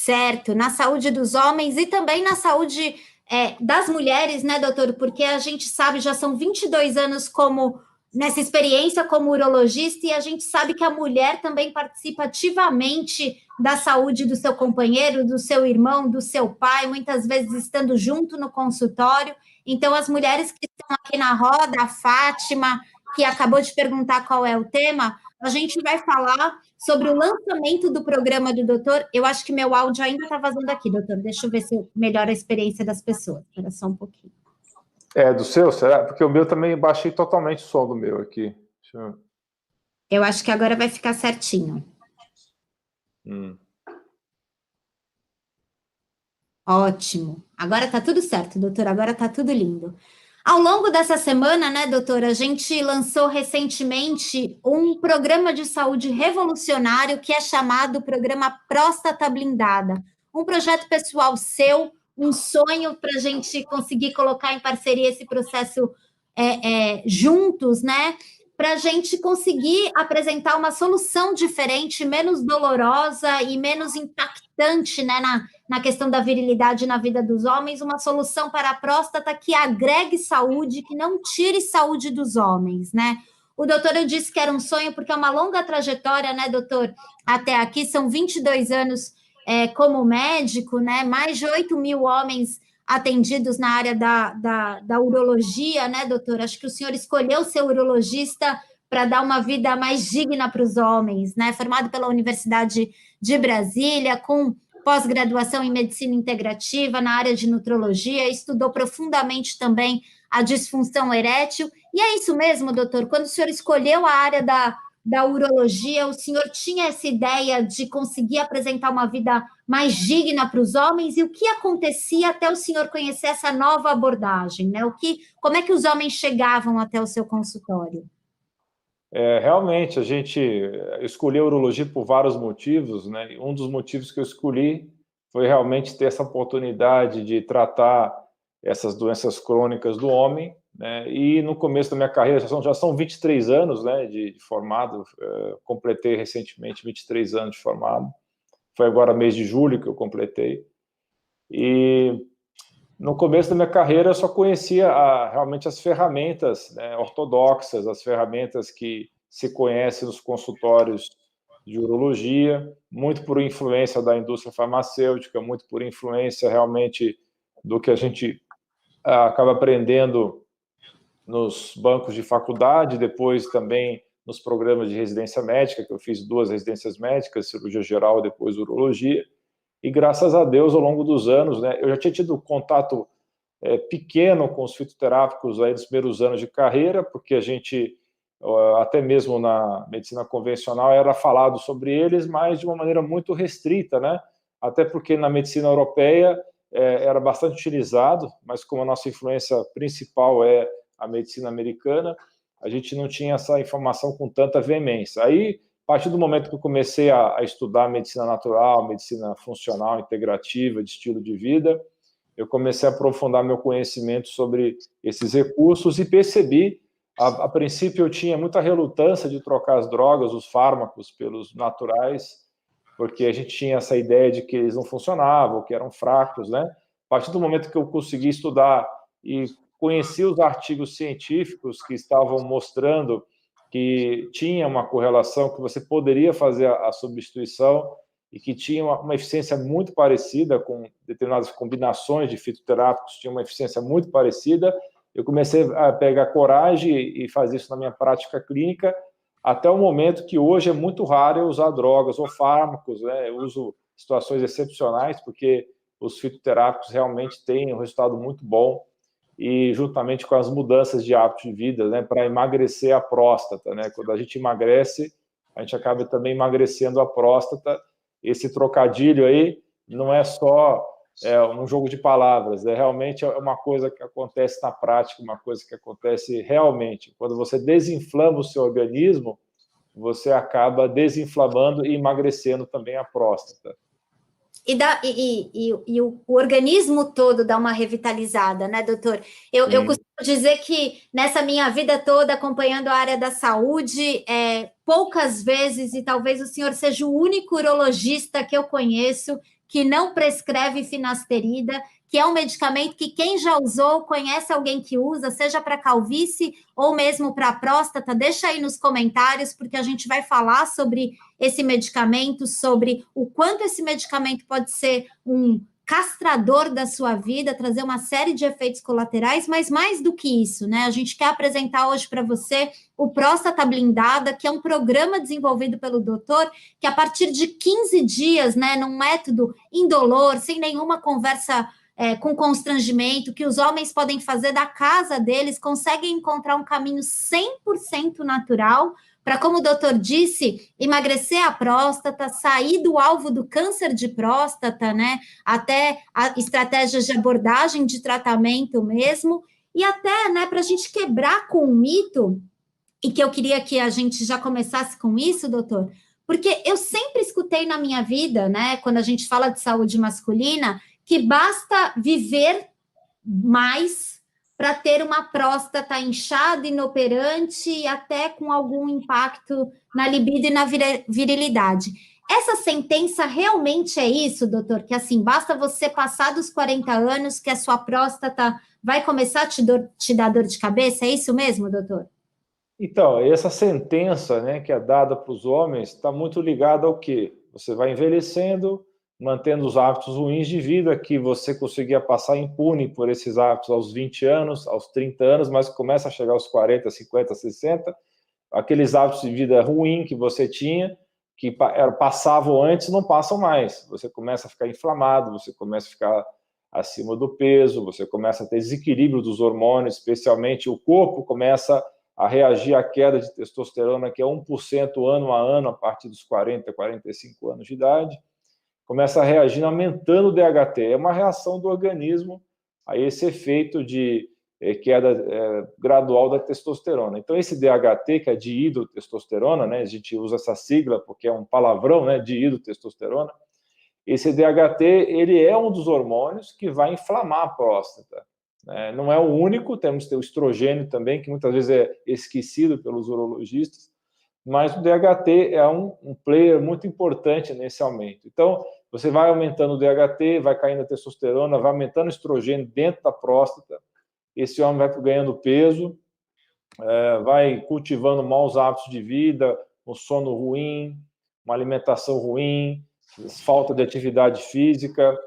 Certo, na saúde dos homens e também na saúde das mulheres, né, doutor? Porque a gente sabe, já são 22 anos nessa experiência como urologista, e a gente sabe que a mulher também participa ativamente da saúde do seu companheiro, do seu irmão, do seu pai, muitas vezes estando junto no consultório. Então, as mulheres que estão aqui na roda, a Fátima, que acabou de perguntar qual é o tema, a gente vai falar sobre o lançamento do programa do doutor. Eu acho que meu áudio ainda está vazando aqui, doutor. Deixa eu ver se melhora a experiência das pessoas. Espera só um pouquinho. Do seu, será? Porque o meu também baixei totalmente o som do meu aqui. Eu acho que agora vai ficar certinho. Ótimo. Agora está tudo certo, doutor. Agora está tudo lindo. Ao longo dessa semana, né, doutora, a gente lançou recentemente um programa de saúde revolucionário que é chamado Programa Próstata Blindada. Um projeto pessoal seu, um sonho para a gente conseguir colocar em parceria esse processo juntos, né? Para a gente conseguir apresentar uma solução diferente, menos dolorosa e menos impactante, né, na questão da virilidade na vida dos homens, uma solução para a próstata que agregue saúde, que não tire saúde dos homens, né? O doutor, eu disse que era um sonho, porque é uma longa trajetória, né, doutor? Até aqui, são 22 anos como médico, né? Mais de 8.000 homens atendidos na área da urologia, né, doutor? Acho que o senhor escolheu ser urologista para dar uma vida mais digna para os homens, né? Formado pela Universidade de Brasília, com pós-graduação em medicina integrativa na área de nutrologia, estudou profundamente também a disfunção erétil. E é isso mesmo, doutor? Quando o senhor escolheu a área da urologia, o senhor tinha essa ideia de conseguir apresentar uma vida mais digna para os homens? E o que acontecia até o senhor conhecer essa nova abordagem, né? Como é que os homens chegavam até o seu consultório? Realmente, a gente escolheu a urologia por vários motivos, né? Um dos motivos que eu escolhi foi realmente ter essa oportunidade de tratar essas doenças crônicas do homem, né? E no começo da minha carreira, já são 23 anos, né, de formado, completei recentemente 23 anos de formado, foi agora mês de julho que eu completei, e no começo da minha carreira eu só conhecia realmente as ferramentas, né, ortodoxas, as ferramentas que se conhece nos consultórios de urologia, muito por influência da indústria farmacêutica, muito por influência realmente do que a gente acaba aprendendo nos bancos de faculdade, depois também nos programas de residência médica, que eu fiz 2 residências médicas, cirurgia geral e depois urologia, e graças a Deus, ao longo dos anos, né, eu já tinha tido contato pequeno com os fitoterápicos aí nos primeiros anos de carreira, porque a gente, até mesmo na medicina convencional, era falado sobre eles, mas de uma maneira muito restrita, né? Até porque na medicina europeia era bastante utilizado, mas como a nossa influência principal é a medicina americana, a gente não tinha essa informação com tanta veemência. Aí, a partir do momento que eu comecei a estudar medicina natural, medicina funcional, integrativa, de estilo de vida, eu comecei a aprofundar meu conhecimento sobre esses recursos e percebi, a princípio eu tinha muita relutância de trocar as drogas, os fármacos, pelos naturais, porque a gente tinha essa ideia de que eles não funcionavam, que eram fracos, né? A partir do momento que eu consegui estudar e conheci os artigos científicos que estavam mostrando que tinha uma correlação, que você poderia fazer a substituição e que tinha uma eficiência muito parecida com determinadas combinações de fitoterápicos, tinha uma eficiência muito parecida, eu comecei a pegar coragem e fazer isso na minha prática clínica, até o momento que hoje é muito raro eu usar drogas ou fármacos, né? Eu uso situações excepcionais, porque os fitoterápicos realmente têm um resultado muito bom, e juntamente com as mudanças de hábito de vida, né, para emagrecer a próstata, né? Quando a gente emagrece, a gente acaba também emagrecendo a próstata. Esse trocadilho aí não é só um jogo de palavras, realmente é uma coisa que acontece na prática, uma coisa que acontece realmente. Quando você desinflama o seu organismo, você acaba desinflamando e emagrecendo também a próstata. E o organismo todo dá uma revitalizada, né, doutor? Eu costumo dizer que nessa minha vida toda acompanhando a área da saúde, poucas vezes, e talvez o senhor seja o único urologista que eu conheço que não prescreve finasterida, que é um medicamento que quem já usou, conhece alguém que usa, seja para calvície ou mesmo para próstata, deixa aí nos comentários, porque a gente vai falar sobre esse medicamento, sobre o quanto esse medicamento pode ser um castrador da sua vida, trazer uma série de efeitos colaterais, mas mais do que isso, né? A gente quer apresentar hoje para você o Próstata Blindada, que é um programa desenvolvido pelo doutor, que a partir de 15 dias, né, num método indolor, sem nenhuma conversa com constrangimento, que os homens podem fazer da casa deles, conseguem encontrar um caminho 100% natural para, como o doutor disse, emagrecer a próstata, sair do alvo do câncer de próstata, né, até estratégias de abordagem de tratamento mesmo, e até, né, para a gente quebrar com o mito, e que eu queria que a gente já começasse com isso, doutor, porque eu sempre escutei na minha vida, né, quando a gente fala de saúde masculina, que basta viver mais para ter uma próstata inchada, inoperante e até com algum impacto na libido e na virilidade. Essa sentença realmente é isso, doutor? Que assim, basta você passar dos 40 anos que a sua próstata vai começar a te dar dor de cabeça? É isso mesmo, doutor? Então, essa sentença, né, que é dada para os homens está muito ligada ao quê? Você vai envelhecendo, mantendo os hábitos ruins de vida, que você conseguia passar impune por esses hábitos aos 20 anos, aos 30 anos, mas começa a chegar aos 40, 50, 60, aqueles hábitos de vida ruim que você tinha, que passavam antes, não passam mais. Você começa a ficar inflamado, você começa a ficar acima do peso, você começa a ter desequilíbrio dos hormônios, especialmente o corpo começa a reagir à queda de testosterona, que é 1% ano a ano, a partir dos 40, 45 anos de idade, começa a reagir aumentando o DHT. É uma reação do organismo a esse efeito de queda gradual da testosterona. Então, esse DHT, que é dihidrotestosterona, né, a gente usa essa sigla porque é um palavrão, né, dihidrotestosterona, esse DHT, ele é um dos hormônios que vai inflamar a próstata. Não é o único, temos que ter o estrogênio também, que muitas vezes é esquecido pelos urologistas, mas o DHT é um player muito importante nesse aumento. Então, você vai aumentando o DHT, vai caindo a testosterona, vai aumentando o estrogênio dentro da próstata, esse homem vai ganhando peso, vai cultivando maus hábitos de vida, um sono ruim, uma alimentação ruim, falta de atividade física,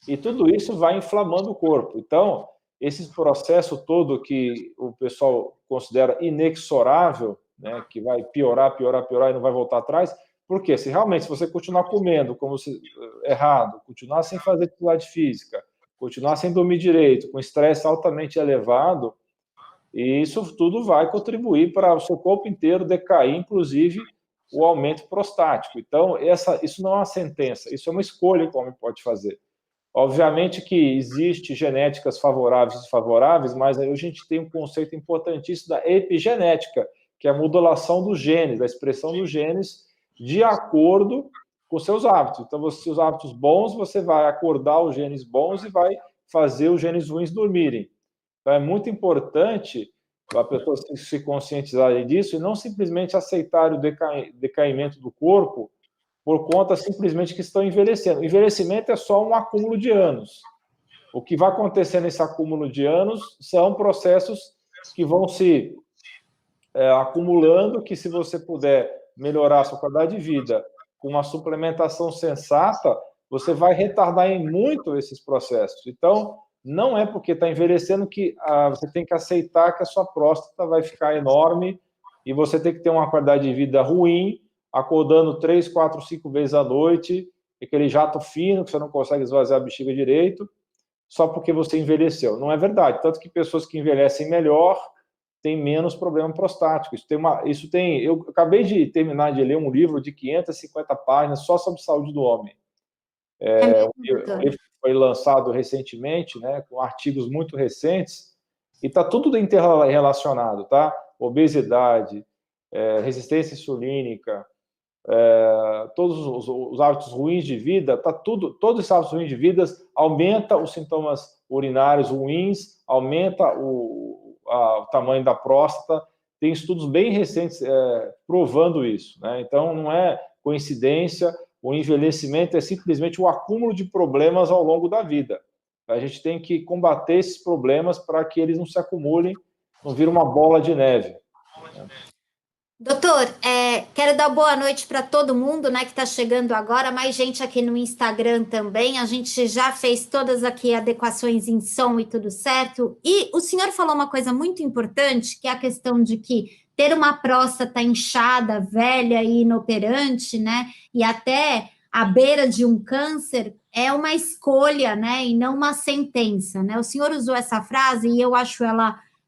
e tudo isso vai inflamando o corpo. Então, esse processo todo que o pessoal considera inexorável, né, que vai piorar, piorar, piorar e não vai voltar atrás, porque se realmente você continuar comendo como errado, continuar sem fazer atividade física, continuar sem dormir direito, com estresse altamente elevado, e isso tudo vai contribuir para o seu corpo inteiro decair, inclusive o aumento prostático. Então, isso não é uma sentença, isso é uma escolha que o homem pode fazer. Obviamente que existe genéticas favoráveis e desfavoráveis, mas aí a gente tem um conceito importantíssimo da epigenética, que é a modulação dos genes, a expressão dos genes de acordo com seus hábitos. Então, os hábitos bons, você vai acordar os genes bons e vai fazer os genes ruins dormirem. Então, é muito importante a pessoa se conscientizar disso e não simplesmente aceitar o decaimento do corpo por conta simplesmente que estão envelhecendo. O envelhecimento é só um acúmulo de anos. O que vai acontecer nesse acúmulo de anos são processos que vão se acumulando, que se você puder melhorar a sua qualidade de vida com uma suplementação sensata, você vai retardar em muito esses processos. Então, não é porque está envelhecendo que você tem que aceitar que a sua próstata vai ficar enorme e você tem que ter uma qualidade de vida ruim, acordando 3, 4, 5 vezes à noite, aquele jato fino que você não consegue esvaziar a bexiga direito, só porque você envelheceu. Não é verdade. Tanto que pessoas que envelhecem melhor têm menos problema prostático. Eu acabei de terminar de ler um livro de 550 páginas só sobre saúde do homem. Um livro que foi lançado recentemente, né, com artigos muito recentes, e está tudo interrelacionado, tá? Obesidade, resistência insulínica, todos os hábitos ruins de vida, todos os hábitos ruins de vida aumenta os sintomas urinários ruins, aumenta o tamanho da próstata. Tem estudos bem recentes provando isso, né? Então, não é coincidência. o envelhecimento é simplesmente o acúmulo de problemas ao longo da vida. A gente tem que combater esses problemas para que eles não se acumulem, não virem uma bola de neve. Doutor, quero dar boa noite para todo mundo, né, que está chegando agora, mais gente aqui no Instagram também, a gente já fez todas aqui adequações em som e tudo certo, e o senhor falou uma coisa muito importante, que é a questão de que ter uma próstata inchada, velha e inoperante, né, e até à beira de um câncer, é uma escolha, né, e não uma sentença, né, o senhor usou essa frase e eu acho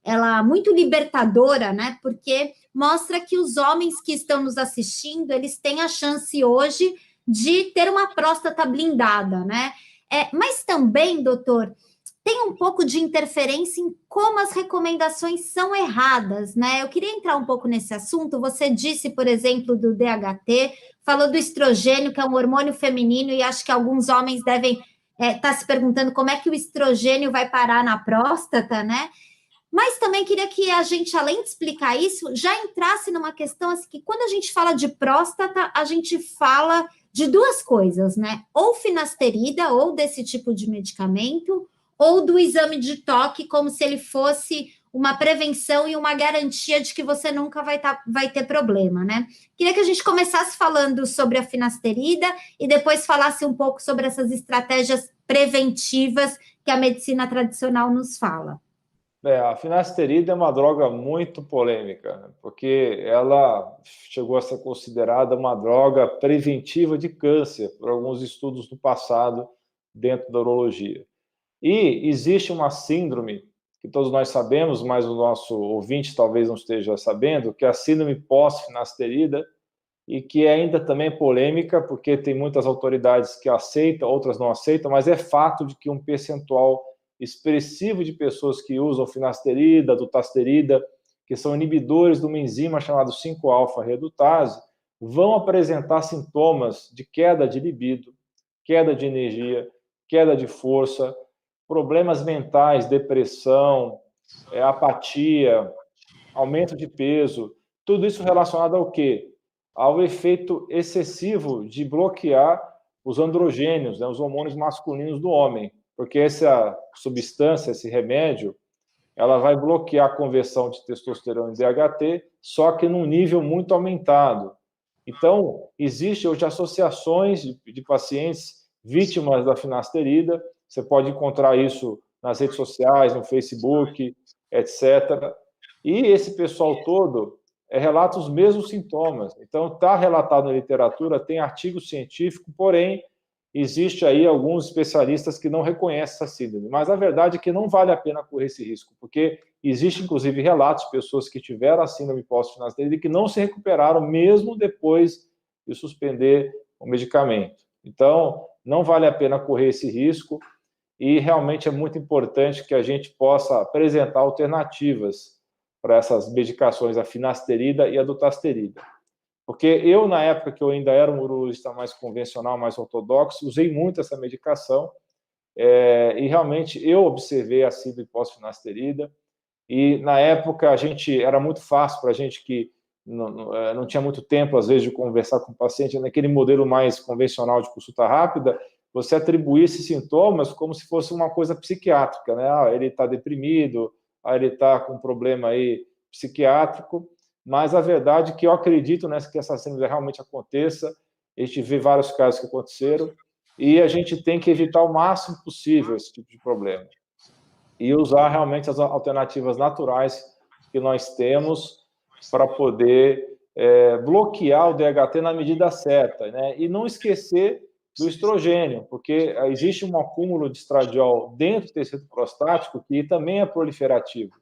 ela muito libertadora, né, porque mostra que os homens que estão nos assistindo, eles têm a chance hoje de ter uma próstata blindada, né? Mas também, doutor, tem um pouco de interferência em como as recomendações são erradas, né? Eu queria entrar um pouco nesse assunto. Você disse, por exemplo, do DHT, falou do estrogênio, que é um hormônio feminino, e acho que alguns homens devem estar se perguntando como é que o estrogênio vai parar na próstata, né? Mas também queria que a gente, além de explicar isso, já entrasse numa questão assim, que quando a gente fala de próstata, a gente fala de duas coisas, né? Ou finasterida, ou desse tipo de medicamento, ou do exame de toque, como se ele fosse uma prevenção e uma garantia de que você nunca vai ter problema, né? Queria que a gente começasse falando sobre a finasterida e depois falasse um pouco sobre essas estratégias preventivas que a medicina tradicional nos fala. A finasterida é uma droga muito polêmica, né? Porque ela chegou a ser considerada uma droga preventiva de câncer por alguns estudos do passado dentro da urologia. E existe uma síndrome que todos nós sabemos, mas o nosso ouvinte talvez não esteja sabendo, que é a síndrome pós-finasterida, e que ainda também é polêmica, porque tem muitas autoridades que aceitam, outras não aceitam, mas é fato de que um percentual expressivo de pessoas que usam finasterida, dutasterida, que são inibidores de uma enzima chamada 5-alfa-redutase, vão apresentar sintomas de queda de libido, queda de energia, queda de força, problemas mentais, depressão, apatia, aumento de peso, tudo isso relacionado ao quê? Ao efeito excessivo de bloquear os androgênios, né, os hormônios masculinos do homem, porque essa substância, esse remédio, ela vai bloquear a conversão de testosterona em DHT, só que num nível muito aumentado. Então, existem hoje associações de pacientes vítimas da finasterida, você pode encontrar isso nas redes sociais, no Facebook, etc. E esse pessoal todo relata os mesmos sintomas. Então, está relatado na literatura, tem artigo científico, porém, existe aí alguns especialistas que não reconhecem essa síndrome. Mas a verdade é que não vale a pena correr esse risco, porque existe, inclusive, relatos de pessoas que tiveram a síndrome pós-finasterida e que não se recuperaram mesmo depois de suspender o medicamento. Então, não vale a pena correr esse risco e realmente é muito importante que a gente possa apresentar alternativas para essas medicações, a finasterida e a dutasterida. Porque eu, na época que eu ainda era um urologista mais convencional, mais ortodoxo, usei muito essa medicação e realmente eu observei a síndrome pós-finasterida e, na época, era muito fácil para a gente que não tinha muito tempo, às vezes, de conversar com o paciente, naquele modelo mais convencional de consulta rápida, você atribuir esses sintomas como se fosse uma coisa psiquiátrica, né? Ele está deprimido, ele está com um problema aí psiquiátrico, mas a verdade é que eu acredito, né, que essa síndrome realmente aconteça, a gente vê vários casos que aconteceram, e a gente tem que evitar o máximo possível esse tipo de problema. E usar realmente as alternativas naturais que nós temos para poder bloquear o DHT na medida certa, né? E não esquecer do estrogênio, porque existe um acúmulo de estradiol dentro do tecido prostático que também é proliferativo,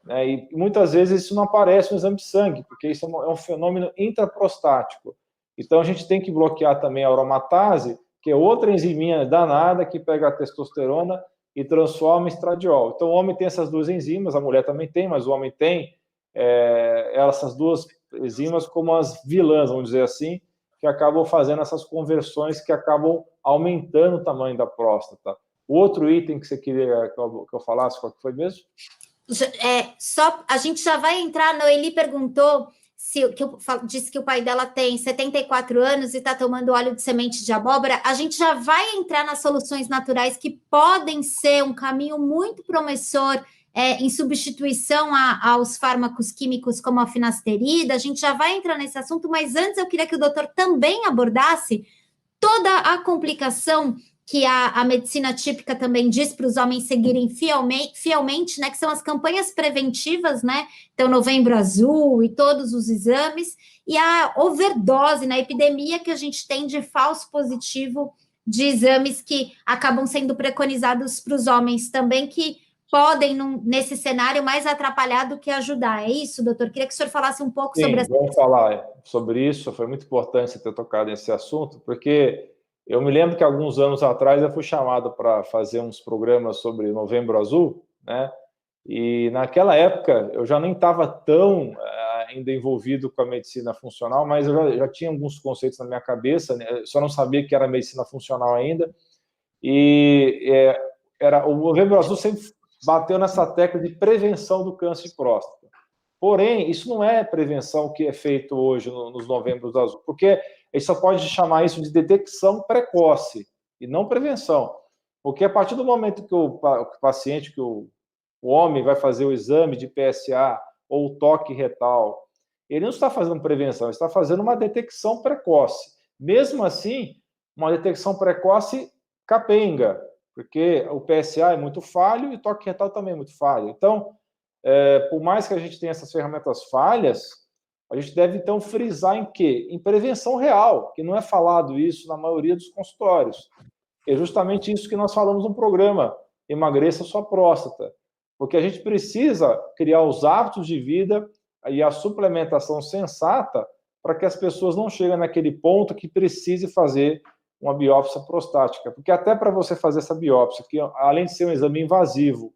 né? E muitas vezes isso não aparece no exame de sangue, porque isso é um fenômeno intraprostático. Então a gente tem que bloquear também a aromatase, que é outra enziminha danada que pega a testosterona e transforma em estradiol. Então o homem tem essas duas enzimas, a mulher também tem, mas o homem tem essas duas enzimas como as vilãs, vamos dizer assim, que acabam fazendo essas conversões que acabam aumentando o tamanho da próstata. O outro item que você queria que eu falasse, qual que foi mesmo? A gente já vai entrar, Noeli perguntou disse que o pai dela tem 74 anos e está tomando óleo de semente de abóbora, a gente já vai entrar nas soluções naturais que podem ser um caminho muito promissor em substituição aos fármacos químicos como a finasterida. A gente já vai entrar nesse assunto, mas antes eu queria que o doutor também abordasse toda a complicação que a medicina típica também diz para os homens seguirem fielmente, né, que são as campanhas preventivas, né, então Novembro Azul e todos os exames, e a overdose, na epidemia que a gente tem de falso positivo de exames que acabam sendo preconizados para os homens também, que podem, nesse cenário, mais atrapalhar do que ajudar. É isso, doutor? Queria que o senhor falasse um pouco sobre essa... Vamos falar sobre isso. Foi muito importante você ter tocado nesse assunto, porque eu me lembro que alguns anos atrás eu fui chamado para fazer uns programas sobre Novembro Azul, né? E naquela época eu já nem estava tão ainda envolvido com a medicina funcional, mas eu já tinha alguns conceitos na minha cabeça, né? Eu só não sabia que era medicina funcional ainda. E o Novembro Azul sempre bateu nessa tecla de prevenção do câncer de próstata. Porém, isso não é prevenção que é feito hoje nos Novembros Azul, porque a gente só pode chamar isso de detecção precoce e não prevenção. Porque a partir do momento que o paciente, que o homem vai fazer o exame de PSA ou o toque retal, ele não está fazendo prevenção, ele está fazendo uma detecção precoce. Mesmo assim, uma detecção precoce capenga, porque o PSA é muito falho e o toque retal também é muito falho. Então, por mais que a gente tenha essas ferramentas falhas, a gente deve, então, frisar em quê? Em prevenção real, que não é falado isso na maioria dos consultórios. É justamente isso que nós falamos no programa Emagreça Sua Próstata, porque a gente precisa criar os hábitos de vida e a suplementação sensata para que as pessoas não cheguem naquele ponto que precise fazer uma biópsia prostática. Porque até para você fazer essa biópsia, que além de ser um exame invasivo,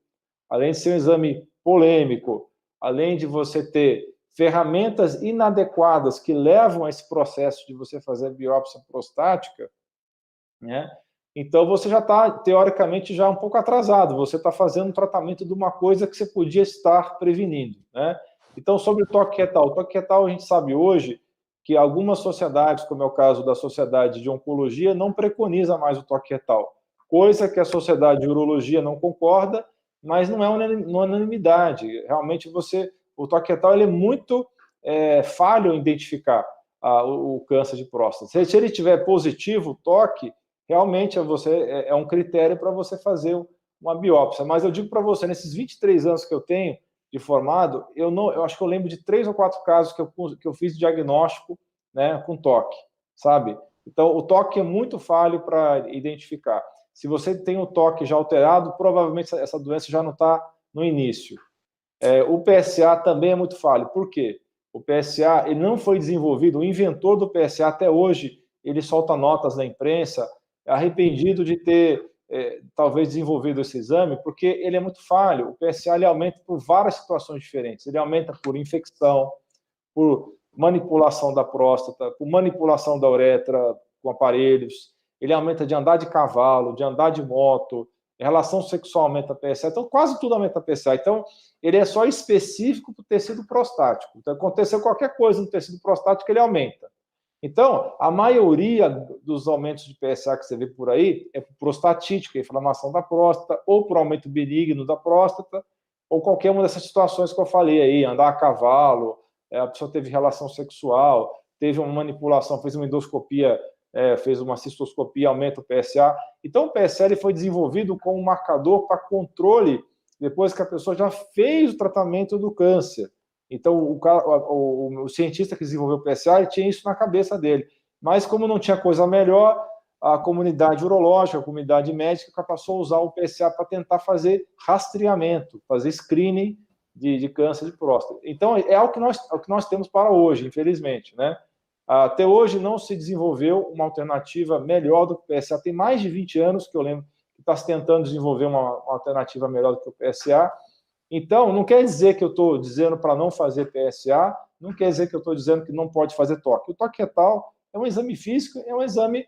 além de ser um exame polêmico, além de você ter ferramentas inadequadas que levam a esse processo de você fazer a biópsia prostática, né? Então você já está, teoricamente, já um pouco atrasado, você está fazendo um tratamento de uma coisa que você podia estar prevenindo, né? Então, sobre o toque retal a gente sabe hoje que algumas sociedades, como é o caso da Sociedade de Oncologia, não preconiza mais o toque retal, coisa que a Sociedade de Urologia não concorda, mas não é unanimidade. Realmente, o toque retal ele é muito falho em identificar o câncer de próstata. Se ele tiver positivo, o toque, realmente é um critério para você fazer uma biópsia. Mas eu digo para você, nesses 23 anos que eu tenho de formado, eu acho que eu lembro de 3 ou 4 casos que eu fiz diagnóstico, né, com toque, sabe? Então, o toque é muito falho para identificar. Se você tem o toque já alterado, provavelmente essa doença já não está no início. O PSA também é muito falho. Por quê? O PSA ele não foi desenvolvido, o inventor do PSA até hoje, ele solta notas na imprensa, arrependido de ter talvez desenvolvido esse exame, porque ele é muito falho. O PSA ele aumenta por várias situações diferentes. Ele aumenta por infecção, por manipulação da próstata, por manipulação da uretra com aparelhos. Ele aumenta de andar de cavalo, de andar de moto, relação sexual aumenta PSA. Então, quase tudo aumenta PSA. Então, ele é só específico para o tecido prostático. Então, aconteceu qualquer coisa no tecido prostático, ele aumenta. Então, a maioria dos aumentos de PSA que você vê por aí é por prostatite, que é inflamação da próstata, ou por aumento benigno da próstata, ou qualquer uma dessas situações que eu falei aí, andar a cavalo, a pessoa teve relação sexual, teve uma manipulação, fez uma endoscopia, fez uma cistoscopia, aumenta o PSA. Então, o PSA ele foi desenvolvido como um marcador para controle depois que a pessoa já fez o tratamento do câncer. Então, o cientista que desenvolveu o PSA ele tinha isso na cabeça dele. Mas, como não tinha coisa melhor, a comunidade urológica, a comunidade médica passou a usar o PSA para tentar fazer rastreamento, fazer screening de câncer de próstata. Então, é o que nós temos para hoje, infelizmente, né? Até hoje não se desenvolveu uma alternativa melhor do que o PSA. Tem mais de 20 anos que eu lembro que está se tentando desenvolver uma alternativa melhor do que o PSA. Então, não quer dizer que eu estou dizendo para não fazer PSA, não quer dizer que eu estou dizendo que não pode fazer toque. O toque retal é um exame físico, é um exame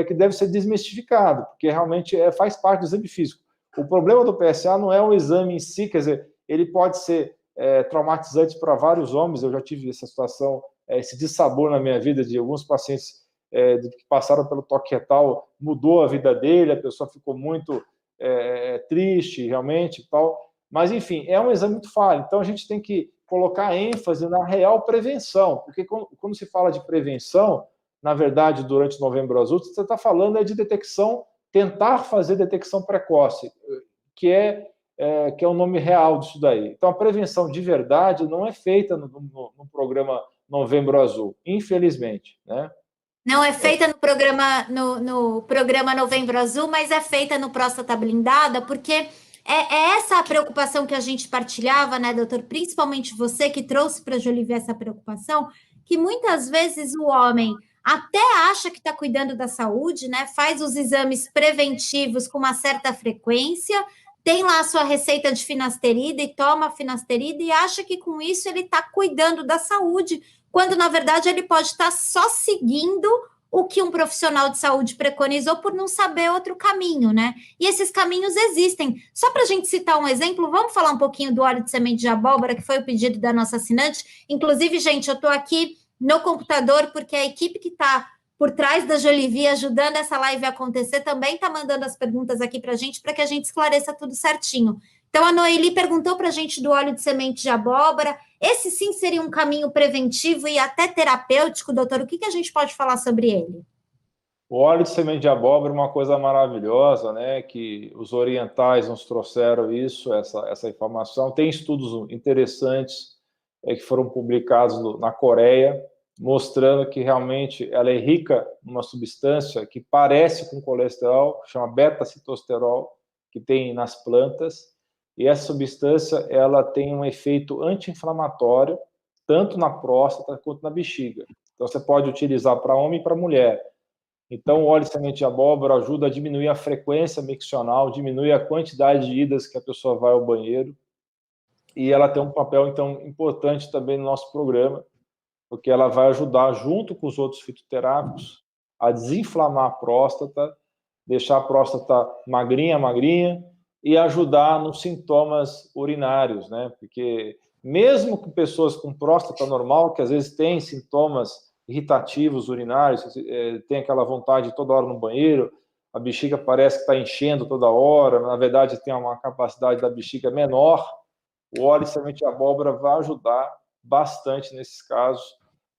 que deve ser desmistificado, porque realmente faz parte do exame físico. O problema do PSA não é o exame em si, quer dizer, ele pode ser traumatizantes para vários homens. Eu já tive essa situação, esse dissabor na minha vida de alguns pacientes que passaram pelo toque retal, mudou a vida dele, a pessoa ficou muito triste, realmente, tal. Mas, enfim, é um exame muito falho. Então, a gente tem que colocar ênfase na real prevenção, porque quando se fala de prevenção, na verdade, durante o Novembro Azul, você está falando de detecção, tentar fazer detecção precoce, que é o nome real disso daí. Então, a prevenção de verdade não é feita no programa Novembro Azul, infelizmente, né? Não é feita no programa Novembro Azul, mas é feita no Próstata Blindada, porque é essa a preocupação que a gente partilhava, né, doutor? Principalmente você que trouxe para a Jolivia essa preocupação, que muitas vezes o homem até acha que está cuidando da saúde, né? Faz os exames preventivos com uma certa frequência, tem lá a sua receita de finasterida e toma a finasterida e acha que com isso ele está cuidando da saúde, quando na verdade ele pode estar só seguindo o que um profissional de saúde preconizou por não saber outro caminho, né? E esses caminhos existem. Só para a gente citar um exemplo, vamos falar um pouquinho do óleo de semente de abóbora, que foi o pedido da nossa assinante. Inclusive, gente, eu estou aqui no computador porque a equipe que está por trás da Jolivia ajudando essa live a acontecer também está mandando as perguntas aqui para que a gente esclareça tudo certinho. Então, a Noeli perguntou para a gente do óleo de semente de abóbora. Esse sim seria um caminho preventivo e até terapêutico, doutor. O que a gente pode falar sobre ele? O óleo de semente de abóbora é uma coisa maravilhosa, né? Que os orientais nos trouxeram isso, essa informação. Tem estudos interessantes que foram publicados na Coreia, mostrando que realmente ela é rica numa substância que parece com colesterol, chama beta-citosterol, que tem nas plantas. E essa substância ela tem um efeito anti-inflamatório, tanto na próstata quanto na bexiga. Então, você pode utilizar para homem e para mulher. Então, o óleo de semente de abóbora ajuda a diminuir a frequência miccional, diminui a quantidade de idas que a pessoa vai ao banheiro. E ela tem um papel, então, importante também no nosso programa, porque ela vai ajudar, junto com os outros fitoterápicos, a desinflamar a próstata, deixar a próstata magrinha, magrinha, e ajudar nos sintomas urinários, né? Porque mesmo com pessoas com próstata normal, que às vezes têm sintomas irritativos urinários, tem aquela vontade toda hora no banheiro, a bexiga parece que está enchendo toda hora, na verdade tem uma capacidade da bexiga menor, o óleo de semente de abóbora vai ajudar bastante nesses casos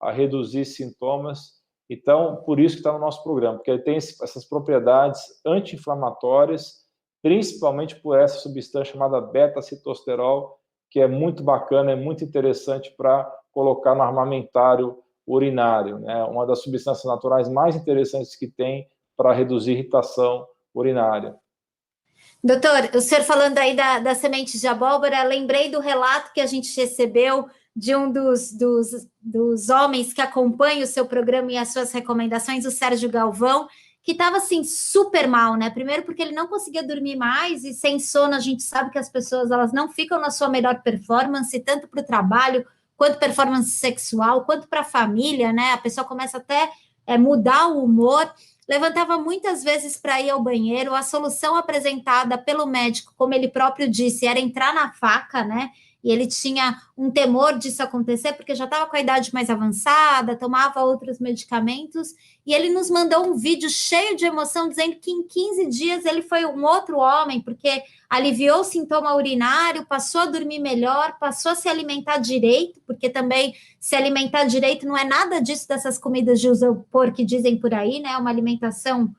a reduzir sintomas. Então, por isso que está no nosso programa, porque ele tem essas propriedades anti-inflamatórias, principalmente por essa substância chamada beta-citosterol, que é muito bacana, é muito interessante para colocar no armamentário urinário, né? Uma das substâncias naturais mais interessantes que tem para reduzir irritação urinária. Doutor, o senhor falando aí das sementes de abóbora, lembrei do relato que a gente recebeu de um dos homens que acompanha o seu programa e as suas recomendações, o Sérgio Galvão, que estava assim super mal, né? Primeiro porque ele não conseguia dormir mais e sem sono a gente sabe que as pessoas elas não ficam na sua melhor performance, tanto para o trabalho quanto performance sexual, quanto para a família, né? A pessoa começa até mudar o humor. Levantava muitas vezes para ir ao banheiro. A solução apresentada pelo médico, como ele próprio disse, era entrar na faca, né? E ele tinha um temor disso acontecer, porque já estava com a idade mais avançada, tomava outros medicamentos, e ele nos mandou um vídeo cheio de emoção, dizendo que em 15 dias ele foi um outro homem, porque aliviou o sintoma urinário, passou a dormir melhor, passou a se alimentar direito, porque também se alimentar direito não é nada disso dessas comidas de isopor que dizem por aí, né? É uma alimentação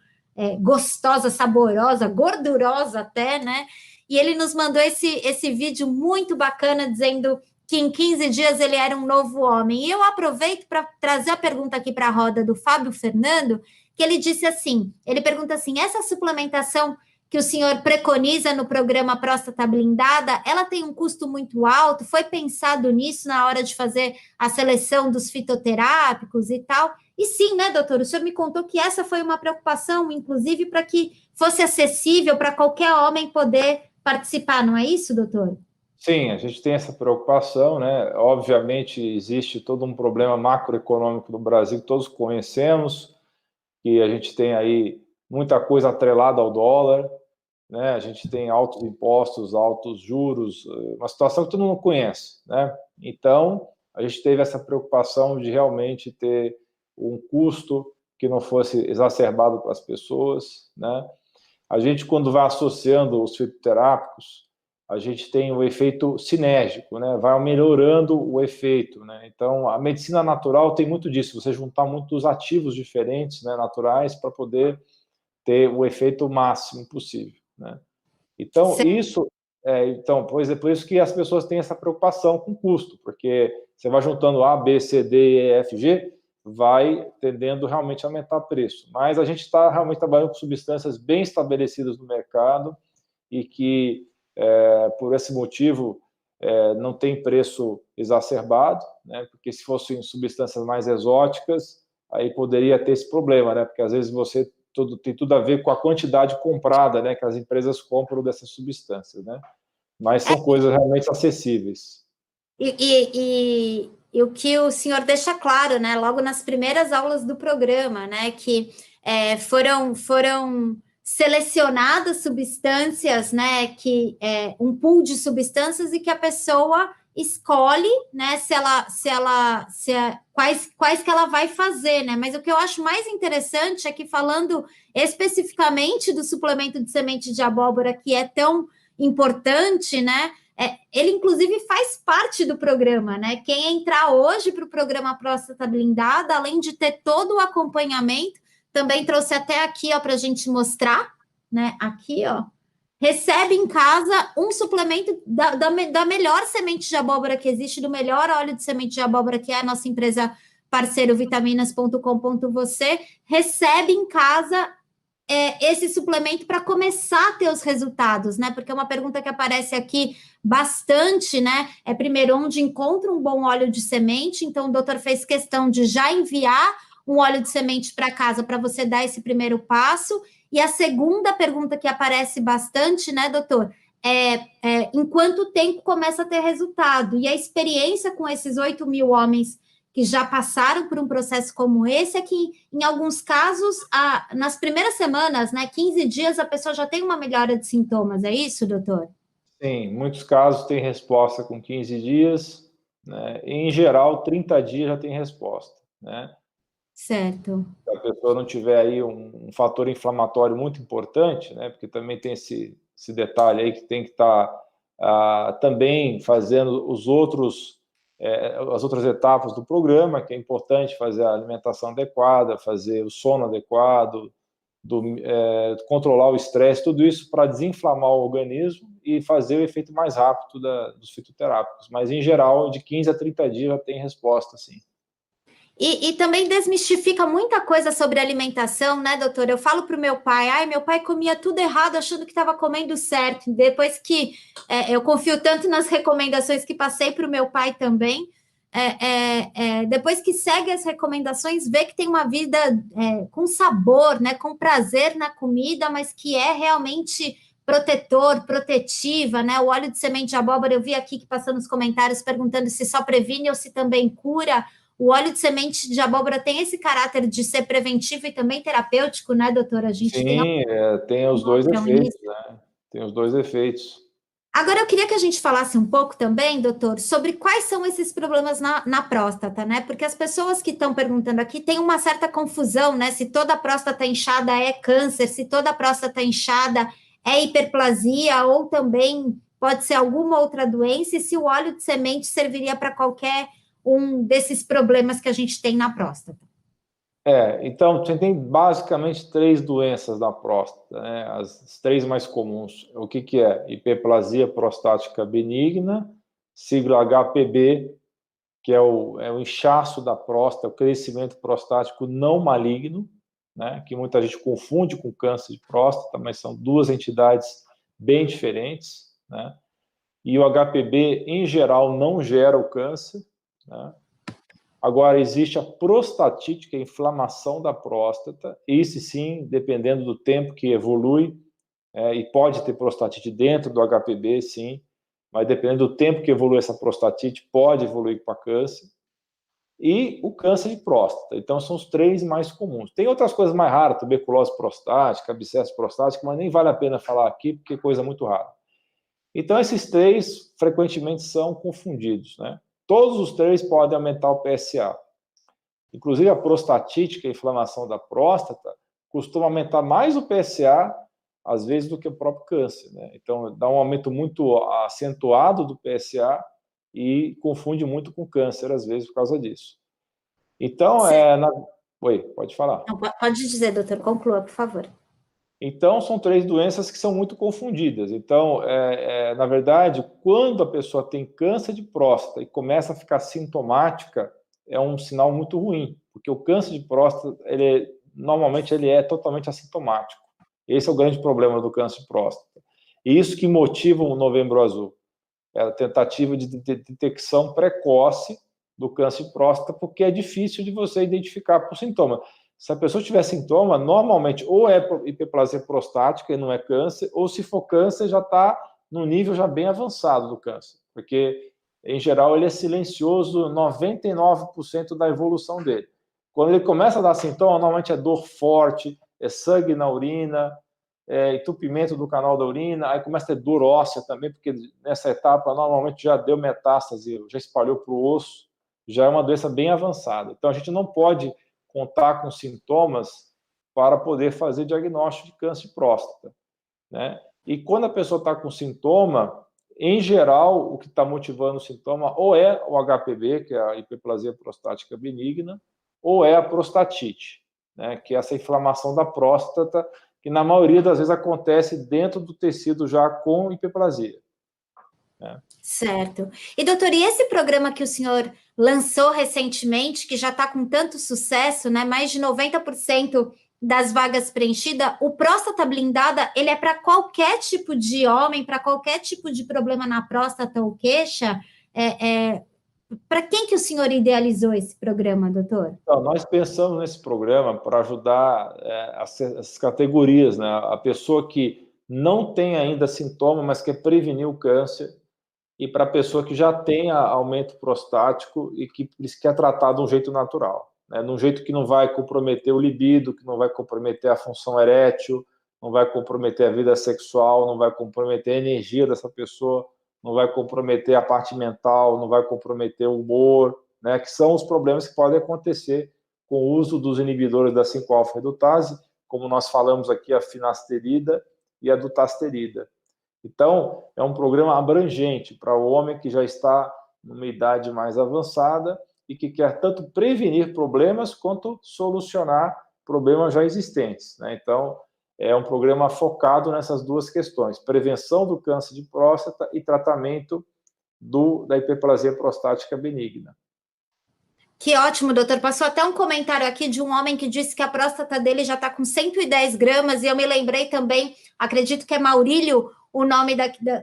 gostosa, saborosa, gordurosa até, né? E ele nos mandou esse vídeo muito bacana, dizendo que em 15 dias ele era um novo homem. E eu aproveito para trazer a pergunta aqui para a roda do Fábio Fernando, que ele disse assim, ele pergunta assim, essa suplementação que o senhor preconiza no programa Próstata Blindada, ela tem um custo muito alto? Foi pensado nisso na hora de fazer a seleção dos fitoterápicos e tal? E sim, né, doutor? O senhor me contou que essa foi uma preocupação, inclusive, para que fosse acessível para qualquer homem poder participar, não é isso, doutor? Sim, a gente tem essa preocupação, né? Obviamente, existe todo um problema macroeconômico no Brasil que todos conhecemos, que a gente tem aí muita coisa atrelada ao dólar, né? A gente tem altos impostos, altos juros, uma situação que todo mundo conhece, né? Então, a gente teve essa preocupação de realmente ter um custo que não fosse exacerbado para as pessoas, né? A gente, quando vai associando os fitoterápicos, a gente tem o efeito sinérgico, né? Vai melhorando o efeito, né? Então, a medicina natural tem muito disso, você juntar muitos ativos diferentes, né, naturais, para poder ter o efeito máximo possível, né? Então, pois é por isso que as pessoas têm essa preocupação com custo, porque você vai juntando A, B, C, D, E, F, G, vai tendendo realmente a aumentar o preço. Mas a gente está realmente trabalhando com substâncias bem estabelecidas no mercado e que, por esse motivo, não tem preço exacerbado, né? Porque se fossem substâncias mais exóticas, aí poderia ter esse problema, né? Porque às vezes tem tudo a ver com a quantidade comprada, né? Que as empresas compram dessas substâncias, né? Mas são coisas realmente acessíveis. E o que o senhor deixa claro, né, logo nas primeiras aulas do programa, né, que foram selecionadas substâncias, né, um pool de substâncias e que a pessoa escolhe, né, quais que ela vai fazer, né? Mas o que eu acho mais interessante é que, falando especificamente do suplemento de semente de abóbora, que é tão importante, né? Ele, inclusive, faz parte do programa, né? Quem entrar hoje para o programa Próstata Blindada, além de ter todo o acompanhamento, também trouxe até aqui, ó, para a gente mostrar, né? Aqui, ó, recebe em casa um suplemento da melhor semente de abóbora que existe, do melhor óleo de semente de abóbora, que é a nossa empresa parceiro vitaminas.com.você, recebe em casa esse suplemento para começar a ter os resultados, né? Porque é uma pergunta que aparece aqui bastante, né? Primeiro, onde encontra um bom óleo de semente? Então, o doutor fez questão de já enviar um óleo de semente para casa para você dar esse primeiro passo. E a segunda pergunta que aparece bastante, né, doutor? Em quanto tempo começa a ter resultado? E a experiência com esses 8 mil homens que já passaram por um processo como esse, é que, em alguns casos, nas primeiras semanas, né, 15 dias, a pessoa já tem uma melhora de sintomas, é isso, doutor? Sim, em muitos casos tem resposta com 15 dias, né? Em geral, 30 dias já tem resposta, né? Certo. Se a pessoa não tiver aí um fator inflamatório muito importante, né? Porque também tem esse detalhe aí que tem que estar também fazendo as outras etapas do programa, que é importante fazer a alimentação adequada, fazer o sono adequado, controlar o estresse, tudo isso para desinflamar o organismo e fazer o efeito mais rápido dos fitoterápicos. Mas, em geral, de 15 a 30 dias já tem resposta, sim. E também desmistifica muita coisa sobre alimentação, né, doutor? Eu falo para o meu pai, meu pai comia tudo errado, achando que estava comendo certo. Depois que eu confio tanto nas recomendações que passei para o meu pai também, depois que segue as recomendações, vê que tem uma vida com sabor, né, com prazer na comida, mas que é realmente protetor, protetiva, né? O óleo de semente de abóbora, eu vi aqui que passando nos comentários perguntando se só previne ou se também cura. O óleo de semente de abóbora tem esse caráter de ser preventivo e também terapêutico, né, doutora? A gente Sim, tem os dois efeitos, né? Tem os dois efeitos. Agora, eu queria que a gente falasse um pouco também, doutor, sobre quais são esses problemas na próstata, né? Porque as pessoas que estão perguntando aqui têm uma certa confusão, né? Se toda próstata inchada é câncer, se toda próstata inchada é hiperplasia, ou também pode ser alguma outra doença, e se o óleo de semente serviria para qualquer um desses problemas que a gente tem na próstata. Então, você tem basicamente 3 doenças da próstata, né? As 3 mais comuns. O que é? Hiperplasia prostática benigna, sigla HPB, que é o inchaço da próstata, o crescimento prostático não maligno, né? Que muita gente confunde com câncer de próstata, mas são 2 entidades bem diferentes, né? E o HPB, em geral, não gera o câncer, né? Agora, existe a prostatite, que é a inflamação da próstata. Esse sim, dependendo do tempo que evolui, e pode ter prostatite dentro do HPB, sim, mas dependendo do tempo que evolui essa prostatite, pode evoluir para câncer. e o câncer de próstata. Então, são os 3 mais comuns. Tem outras coisas mais raras, tuberculose prostática, abscesso prostático, mas nem vale a pena falar aqui, porque é coisa muito rara. Então, esses 3 frequentemente são confundidos, né? Todos os 3 podem aumentar o PSA. Inclusive, a prostatite, que é a inflamação da próstata, costuma aumentar mais o PSA, às vezes, do que o próprio câncer, né? Então, dá um aumento muito acentuado do PSA e confunde muito com câncer, às vezes, por causa disso. Então, Oi, pode falar. Não, pode dizer, doutor, conclua, por favor. Então, são 3 doenças que são muito confundidas. Então, na verdade, quando a pessoa tem câncer de próstata e começa a ficar sintomática, é um sinal muito ruim, porque o câncer de próstata, normalmente, ele é totalmente assintomático. Esse é o grande problema do câncer de próstata. E isso que motiva o Novembro Azul. É a tentativa de detecção precoce do câncer de próstata, porque é difícil de você identificar por sintoma. Se a pessoa tiver sintoma, normalmente ou é hiperplasia prostática e não é câncer, ou se for câncer, já está no nível já bem avançado do câncer, porque, em geral, ele é silencioso 99% da evolução dele. Quando ele começa a dar sintoma, normalmente é dor forte, é sangue na urina, entupimento do canal da urina, aí começa a ter dor óssea também, porque nessa etapa normalmente já deu metástase, já espalhou para o osso, já é uma doença bem avançada. Então a gente não pode contar com sintomas para poder fazer diagnóstico de câncer de próstata, né? E quando a pessoa está com sintoma, em geral, o que está motivando o sintoma ou é o HPB, que é a hiperplasia prostática benigna, ou é a prostatite, né? Que é essa inflamação da próstata, que na maioria das vezes acontece dentro do tecido já com hiperplasia. Né? Certo. E, doutor, e esse programa que o senhor lançou recentemente, que já está com tanto sucesso, né? Mais de 90% das vagas preenchidas, o próstata blindada, ele é para qualquer tipo de homem, para qualquer tipo de problema na próstata ou queixa? Para quem que o senhor idealizou esse programa, doutor? Então, nós pensamos nesse programa para ajudar essas categorias, né? A pessoa que não tem ainda sintoma, mas quer prevenir o câncer, e para a pessoa que já tem aumento prostático e que quer tratar de um jeito natural, né? De um jeito que não vai comprometer o libido, que não vai comprometer a função erétil, não vai comprometer a vida sexual, não vai comprometer a energia dessa pessoa, não vai comprometer a parte mental, não vai comprometer o humor, né? Que são os problemas que podem acontecer com o uso dos inibidores da 5-alfa-redutase, como nós falamos aqui, a finasterida e a dutasterida. Então, é um programa abrangente para o homem que já está numa idade mais avançada e que quer tanto prevenir problemas quanto solucionar problemas já existentes, né? Então, é um programa focado nessas duas questões: prevenção do câncer de próstata e tratamento da hiperplasia prostática benigna. Que ótimo, doutor. Passou até um comentário aqui de um homem que disse que a próstata dele já está com 110 gramas, e eu me lembrei também, acredito que é Maurílio, o nome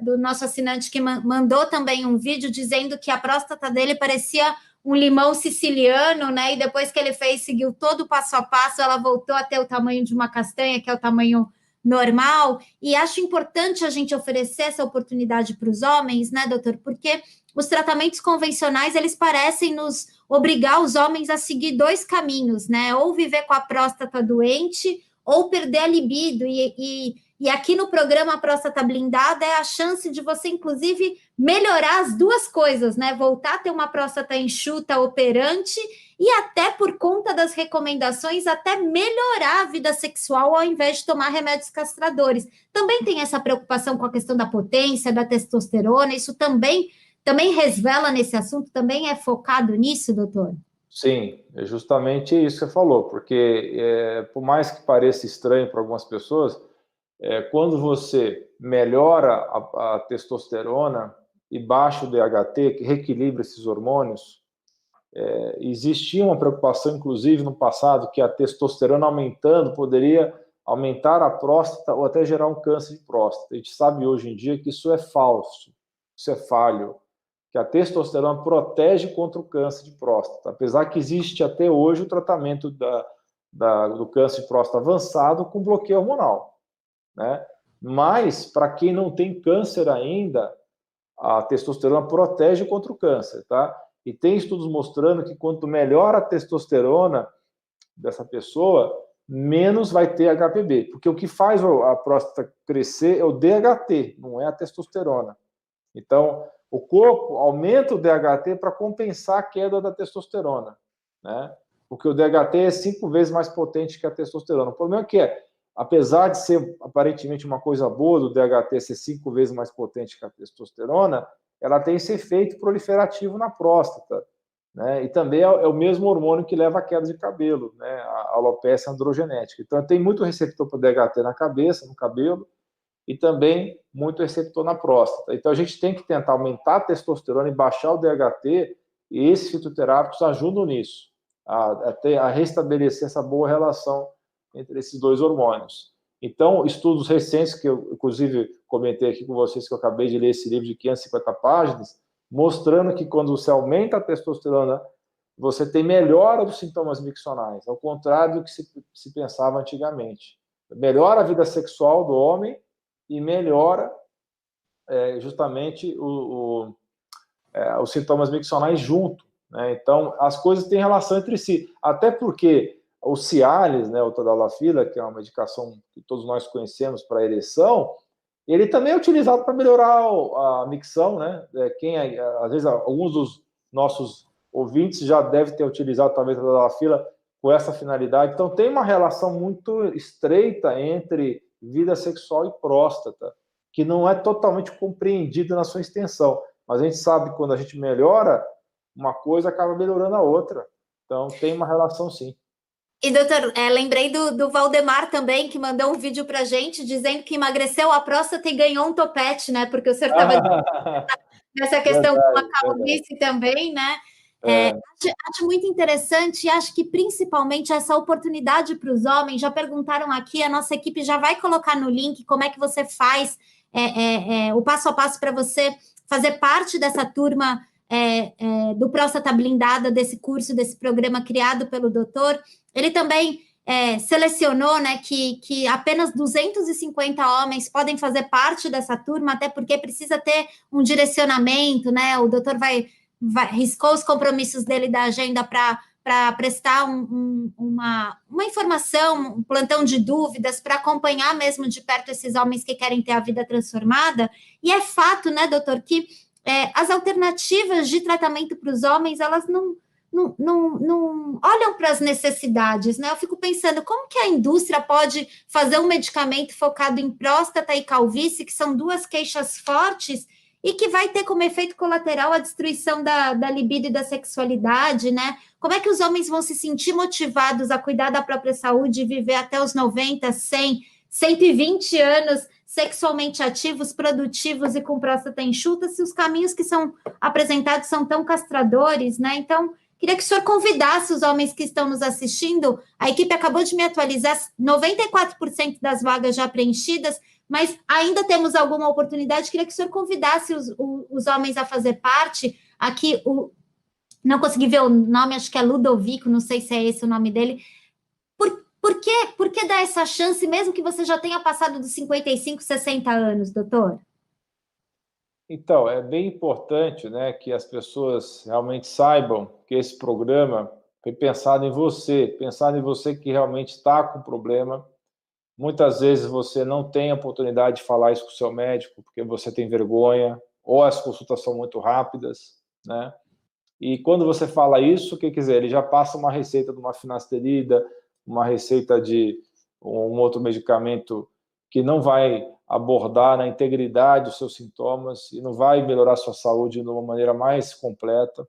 do nosso assinante, que mandou também um vídeo dizendo que a próstata dele parecia um limão siciliano, né? E depois que ele fez, seguiu todo o passo a passo, ela voltou a ter o tamanho de uma castanha, que é o tamanho normal. E acho importante a gente oferecer essa oportunidade para os homens, né, doutor? Porque os tratamentos convencionais, eles parecem nos obrigar os homens a seguir 2 caminhos, né? Ou viver com a próstata doente, ou perder a libido. E aqui no programa a Próstata Blindada é a chance de você, inclusive, melhorar as duas coisas, né? Voltar a ter uma próstata enxuta, operante, e até por conta das recomendações, até melhorar a vida sexual ao invés de tomar remédios castradores. Também tem essa preocupação com a questão da potência, da testosterona, isso também resvela nesse assunto, também é focado nisso, doutor? Sim, é justamente isso que você falou, porque por mais que pareça estranho para algumas pessoas, quando você melhora a testosterona e baixa o DHT, que reequilibra esses hormônios, existia uma preocupação, inclusive, no passado, que a testosterona aumentando poderia aumentar a próstata ou até gerar um câncer de próstata. A gente sabe hoje em dia que isso é falso, isso é falho, que a testosterona protege contra o câncer de próstata, apesar que existe até hoje o tratamento do câncer de próstata avançado com bloqueio hormonal, né? Mas, para quem não tem câncer ainda, a testosterona protege contra o câncer, tá? E tem estudos mostrando que quanto melhor a testosterona dessa pessoa, menos vai ter HPV. Porque o que faz a próstata crescer é o DHT, não é a testosterona. Então, o corpo aumenta o DHT para compensar a queda da testosterona, né? Porque o DHT é 5 vezes mais potente que a testosterona. O problema é que, apesar de ser aparentemente uma coisa boa do DHT ser 5 vezes mais potente que a testosterona, ela tem esse efeito proliferativo na próstata, né? E também é o mesmo hormônio que leva à queda de cabelo, né? A alopecia androgenética. Então, tem muito receptor para o DHT na cabeça, no cabelo, e também muito receptor na próstata. Então, a gente tem que tentar aumentar a testosterona e baixar o DHT, e esses fitoterápicos ajudam nisso, a restabelecer essa boa relação entre esses dois hormônios. Então, estudos recentes, que eu, inclusive, comentei aqui com vocês, que eu acabei de ler esse livro de 550 páginas, mostrando que quando você aumenta a testosterona, você tem melhora dos sintomas miccionais, ao contrário do que se pensava antigamente. Melhora a vida sexual do homem e melhora justamente os sintomas miccionais junto, né? Então, as coisas têm relação entre si, até porque o Cialis, né, o tadalafila, que é uma medicação que todos nós conhecemos para ereção, ele também é utilizado para melhorar a micção, né? Às vezes, alguns dos nossos ouvintes já devem ter utilizado talvez a tadalafila com essa finalidade. Então, tem uma relação muito estreita entre vida sexual e próstata, que não é totalmente compreendida na sua extensão. Mas a gente sabe que quando a gente melhora uma coisa, acaba melhorando a outra. Então, tem uma relação, sim. E, doutor, lembrei do Valdemar também, que mandou um vídeo para gente dizendo que emagreceu a próstata e ganhou um topete, né? Porque o senhor estava nessa questão com a calvície também, né? Acho muito interessante e acho que principalmente essa oportunidade para os homens. Já perguntaram aqui, a nossa equipe já vai colocar no link como é que você faz o passo a passo para você fazer parte dessa turma do Próstata Blindada, desse curso, desse programa criado pelo doutor. Ele também selecionou, né, que apenas 250 homens podem fazer parte dessa turma, até porque precisa ter um direcionamento, né? O doutor riscou os compromissos dele da agenda para prestar uma informação, um plantão de dúvidas, para acompanhar mesmo de perto esses homens que querem ter a vida transformada. E é fato, né, doutor, que as alternativas de tratamento para os homens, elas não olham para as necessidades, né? Eu fico pensando, como que a indústria pode fazer um medicamento focado em próstata e calvície, que são duas queixas fortes, e que vai ter como efeito colateral a destruição da libido e da sexualidade, né? Como é que os homens vão se sentir motivados a cuidar da própria saúde e viver até os 90, 100, 120 anos sexualmente ativos, produtivos e com próstata enxuta, se os caminhos que são apresentados são tão castradores, né? Então, queria que o senhor convidasse os homens que estão nos assistindo. A equipe acabou de me atualizar, 94% das vagas já preenchidas, mas ainda temos alguma oportunidade. Queria que o senhor convidasse os homens a fazer parte. Aqui, não consegui ver o nome, acho que é Ludovico, não sei se é esse o nome dele. Por que dar essa chance, mesmo que você já tenha passado dos 55, 60 anos, doutor? Então, é bem importante, né, que as pessoas realmente saibam que esse programa foi pensado em você que realmente está com problema. Muitas vezes você não tem a oportunidade de falar isso com o seu médico, porque você tem vergonha, ou as consultas são muito rápidas, né? E quando você fala isso, o que quiser, ele já passa uma receita de uma finasterida, uma receita de um outro medicamento que não vai abordar na integridade os seus sintomas e não vai melhorar a sua saúde de uma maneira mais completa.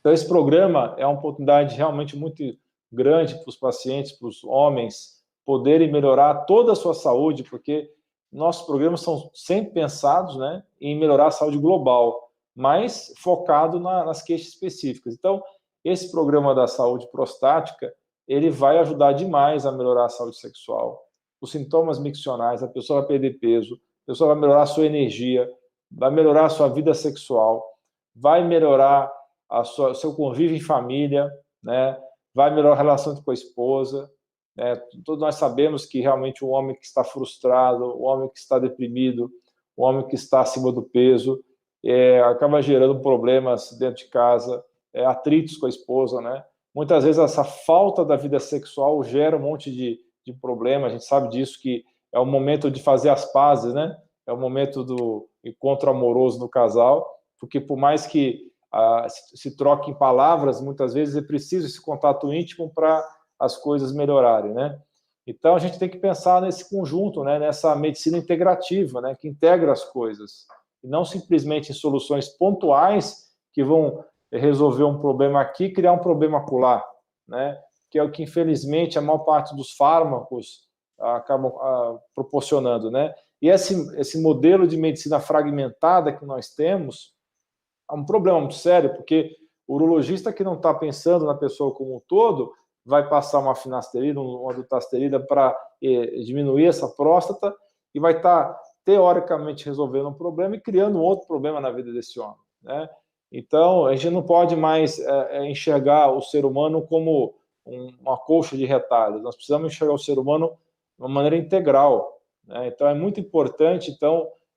Então, esse programa é uma oportunidade realmente muito grande para os pacientes, para os homens, poderem melhorar toda a sua saúde, porque nossos programas são sempre pensados, né, em melhorar a saúde global, mas focado nas queixas específicas. Então, esse programa da saúde prostática, ele vai ajudar demais a melhorar a saúde sexual, os sintomas miccionais, a pessoa vai perder peso, a pessoa vai melhorar a sua energia, vai melhorar a sua vida sexual, vai melhorar o seu convívio em família, né? Vai melhorar a relação com a esposa. Né? Todos nós sabemos que realmente o homem que está frustrado, o homem que está deprimido, o homem que está acima do peso, acaba gerando problemas dentro de casa, atritos com a esposa, né? Muitas vezes essa falta da vida sexual gera um monte de problema, a gente sabe disso, que é o momento de fazer as pazes, né? É o momento do encontro amoroso no casal, porque por mais que se troquem palavras, muitas vezes é preciso esse contato íntimo para as coisas melhorarem, né? Então, a gente tem que pensar nesse conjunto, né? Nessa medicina integrativa, né? Que integra as coisas, e não simplesmente em soluções pontuais que vão resolver um problema aqui e criar um problema acolá, né? Que é o que, infelizmente, a maior parte dos fármacos acabam proporcionando, né? E esse modelo de medicina fragmentada que nós temos é um problema muito sério, porque o urologista que não está pensando na pessoa como um todo vai passar uma finasterida, uma dutasterida para diminuir essa próstata e vai estar, teoricamente, resolvendo um problema e criando um outro problema na vida desse homem, né? Então, a gente não pode mais enxergar o ser humano como uma colcha de retalhos. Nós precisamos enxergar o ser humano de uma maneira integral, né? Então, é muito importante,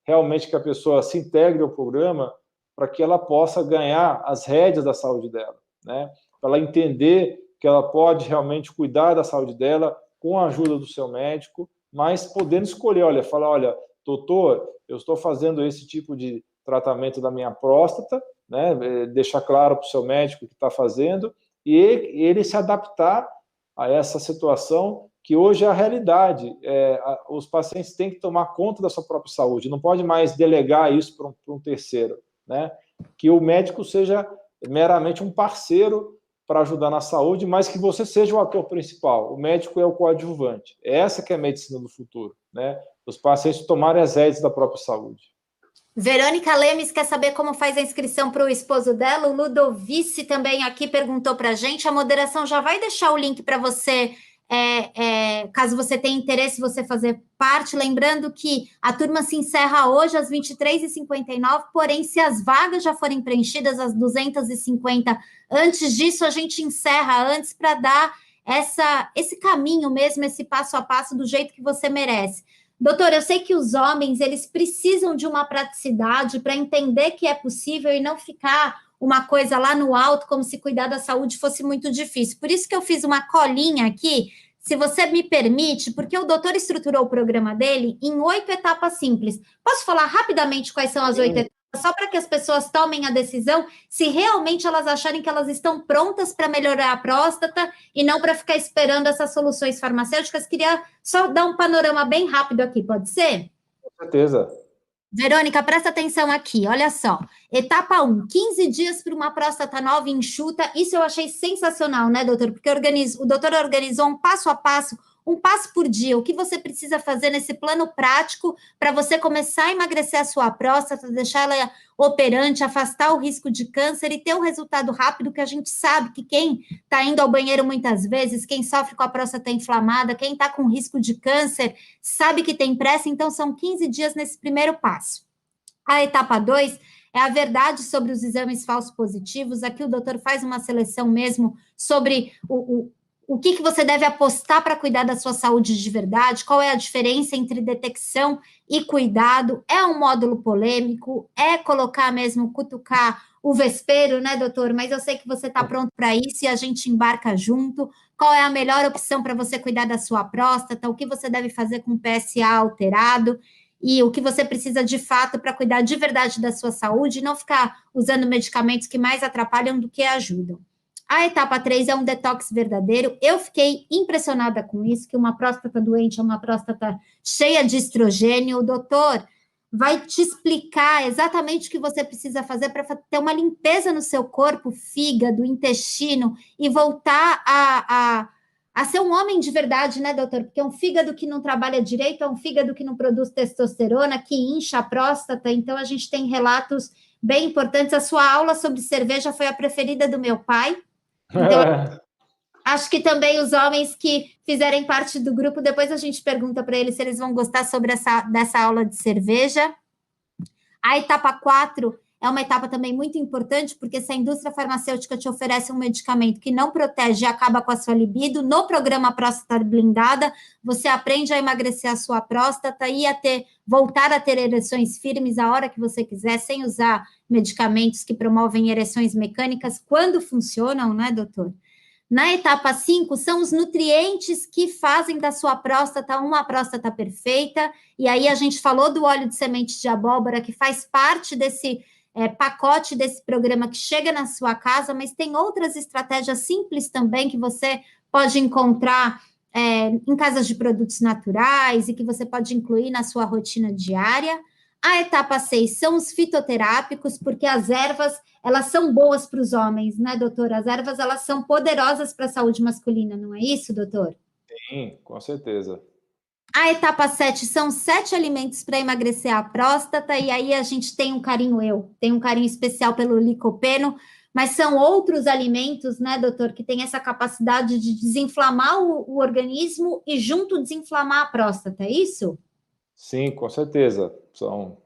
realmente que a pessoa se integre ao programa para que ela possa ganhar as rédeas da saúde dela, né? Para ela entender que ela pode realmente cuidar da saúde dela com a ajuda do seu médico, mas podendo escolher, falar, olha, doutor, eu estou fazendo esse tipo de tratamento da minha próstata, né? Deixar claro para o seu médico o que está fazendo, e ele se adaptar a essa situação que hoje é a realidade. Os pacientes têm que tomar conta da sua própria saúde, não pode mais delegar isso para um terceiro, né? Que o médico seja meramente um parceiro para ajudar na saúde, mas que você seja o ator principal. O médico é o coadjuvante. Essa que é a medicina do futuro, né? Os pacientes tomarem as rédeas da própria saúde. Verônica Lemes quer saber como faz a inscrição para o esposo dela. O Ludovice também aqui perguntou para a gente. A moderação já vai deixar o link para você, caso você tenha interesse, você fazer parte. Lembrando que a turma se encerra hoje às 23h59, porém, se as vagas já forem preenchidas, às 250, antes disso, a gente encerra antes para dar esse caminho mesmo, esse passo a passo do jeito que você merece. Doutor, eu sei que os homens, eles precisam de uma praticidade para entender que é possível e não ficar uma coisa lá no alto, como se cuidar da saúde fosse muito difícil. Por isso que eu fiz uma colinha aqui, se você me permite, porque o doutor estruturou o programa dele em 8 etapas simples. Posso falar rapidamente quais são as 8 etapas? Só para que as pessoas tomem a decisão, se realmente elas acharem que elas estão prontas para melhorar a próstata e não para ficar esperando essas soluções farmacêuticas. Queria só dar um panorama bem rápido aqui, pode ser? Com certeza. Verônica, presta atenção aqui, olha só. Etapa 1, 15 dias para uma próstata nova e enxuta. Isso eu achei sensacional, né, doutor? Porque o doutor organizou um passo a passo, um passo por dia, o que você precisa fazer nesse plano prático para você começar a emagrecer a sua próstata, deixar ela operante, afastar o risco de câncer e ter um resultado rápido, que a gente sabe que quem está indo ao banheiro muitas vezes, quem sofre com a próstata inflamada, quem está com risco de câncer, sabe que tem pressa, então são 15 dias nesse primeiro passo. A etapa 2 é a verdade sobre os exames falsos positivos. Aqui o doutor faz uma seleção mesmo sobre o que você deve apostar para cuidar da sua saúde de verdade, qual é a diferença entre detecção e cuidado. É um módulo polêmico, é colocar mesmo, cutucar o vespeiro, né, doutor? Mas eu sei que você está pronto para isso e a gente embarca junto. Qual é a melhor opção para você cuidar da sua próstata? O que você deve fazer com o PSA alterado? E o que você precisa de fato para cuidar de verdade da sua saúde e não ficar usando medicamentos que mais atrapalham do que ajudam. A etapa 3 é um detox verdadeiro. Eu fiquei impressionada com isso, que uma próstata doente é uma próstata cheia de estrogênio. O doutor vai te explicar exatamente o que você precisa fazer para ter uma limpeza no seu corpo, fígado, intestino, e voltar a ser um homem de verdade, né, doutor? Porque um fígado que não trabalha direito é um fígado que não produz testosterona, que incha a próstata. Então, a gente tem relatos bem importantes. A sua aula sobre cerveja foi a preferida do meu pai. Então, acho que também os homens que fizerem parte do grupo, depois a gente pergunta para eles se eles vão gostar dessa aula de cerveja. A etapa 4 é uma etapa também muito importante, porque se a indústria farmacêutica te oferece um medicamento que não protege e acaba com a sua libido, no programa Próstata Blindada, você aprende a emagrecer a sua próstata e voltar a ter ereções firmes a hora que você quiser, sem usar medicamentos que promovem ereções mecânicas, quando funcionam, né, doutor? Na etapa 5, são os nutrientes que fazem da sua próstata uma próstata perfeita, e aí a gente falou do óleo de semente de abóbora, que faz parte desse pacote desse programa que chega na sua casa, mas tem outras estratégias simples também que você pode encontrar em casas de produtos naturais e que você pode incluir na sua rotina diária. A etapa 6 são os fitoterápicos, porque as ervas, elas são boas para os homens, né, doutor? As ervas, elas são poderosas para a saúde masculina, não é isso, doutor? Sim, com certeza. A etapa 7 são 7 alimentos para emagrecer a próstata, e aí a gente tem um carinho especial pelo licopeno, mas são outros alimentos, né, doutor, que tem essa capacidade de desinflamar o organismo e junto desinflamar a próstata, é isso? Sim, com certeza. São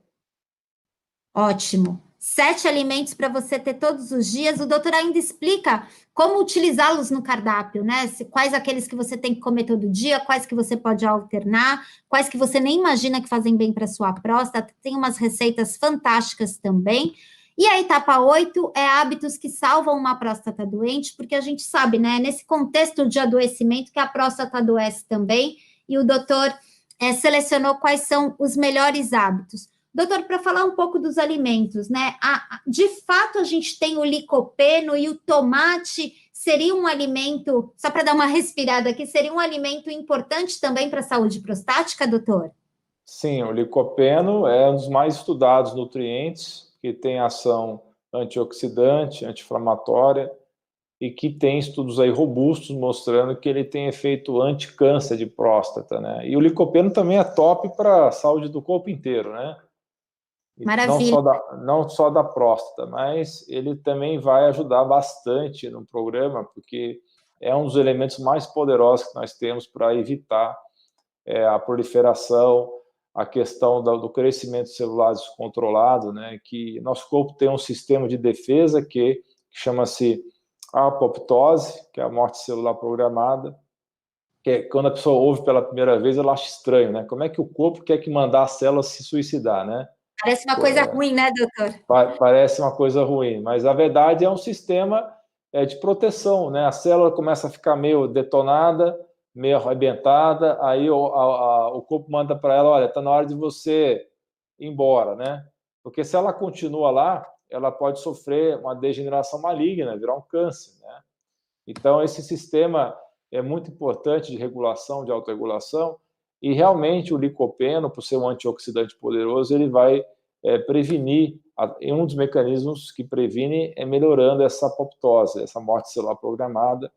Ótimo. 7 alimentos para você ter todos os dias. O doutor ainda explica como utilizá-los no cardápio, né? Quais aqueles que você tem que comer todo dia, quais que você pode alternar, quais que você nem imagina que fazem bem para sua próstata. Tem umas receitas fantásticas também. E a etapa 8 é hábitos que salvam uma próstata doente, porque a gente sabe, né? Nesse contexto de adoecimento que a próstata adoece também, e o doutor selecionou quais são os melhores hábitos. Doutor, para falar um pouco dos alimentos, né? De fato, a gente tem o licopeno e o tomate seria um alimento, só para dar uma respirada aqui, seria um alimento importante também para a saúde prostática, doutor? Sim, o licopeno é um dos mais estudados nutrientes, que tem ação antioxidante, anti-inflamatória, e que tem estudos aí robustos mostrando que ele tem efeito anti-câncer de próstata, né? E o licopeno também é top para a saúde do corpo inteiro, né? Maravilha. Não só da próstata, mas ele também vai ajudar bastante no programa, porque é um dos elementos mais poderosos que nós temos para evitar a proliferação, a questão do crescimento celular descontrolado, né? Que nosso corpo tem um sistema de defesa que chama-se apoptose, que é a morte celular programada, que é quando a pessoa ouve pela primeira vez, ela acha estranho, né? Como é que o corpo quer que mandar a célula se suicidar, né? Parece uma coisa ruim, né, doutor? Parece uma coisa ruim, mas a verdade é um sistema de proteção, né? A célula começa a ficar meio detonada, meio arrebentada, aí o corpo manda para ela, olha, está na hora de você ir embora, né? Porque se ela continua lá, ela pode sofrer uma degeneração maligna, virar um câncer, né? Então, esse sistema é muito importante de regulação, de autorregulação, e realmente o licopeno, por ser um antioxidante poderoso, ele vai prevenir, um dos mecanismos que previne é melhorando essa apoptose, essa morte celular programada.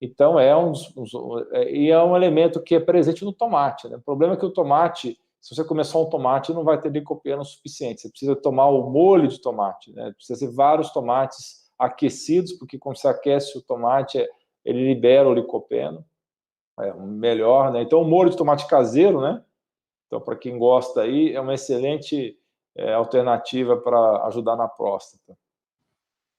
Então, é um elemento que é presente no tomate, né? O problema é que o tomate, se você comer só um tomate, não vai ter licopeno o suficiente. Você precisa tomar o molho de tomate, né? Precisa ser vários tomates aquecidos, porque quando você aquece o tomate, ele libera o licopeno, melhor, né? Então, o molho de tomate caseiro, né? Então, para quem gosta aí, é uma excelente alternativa para ajudar na próstata.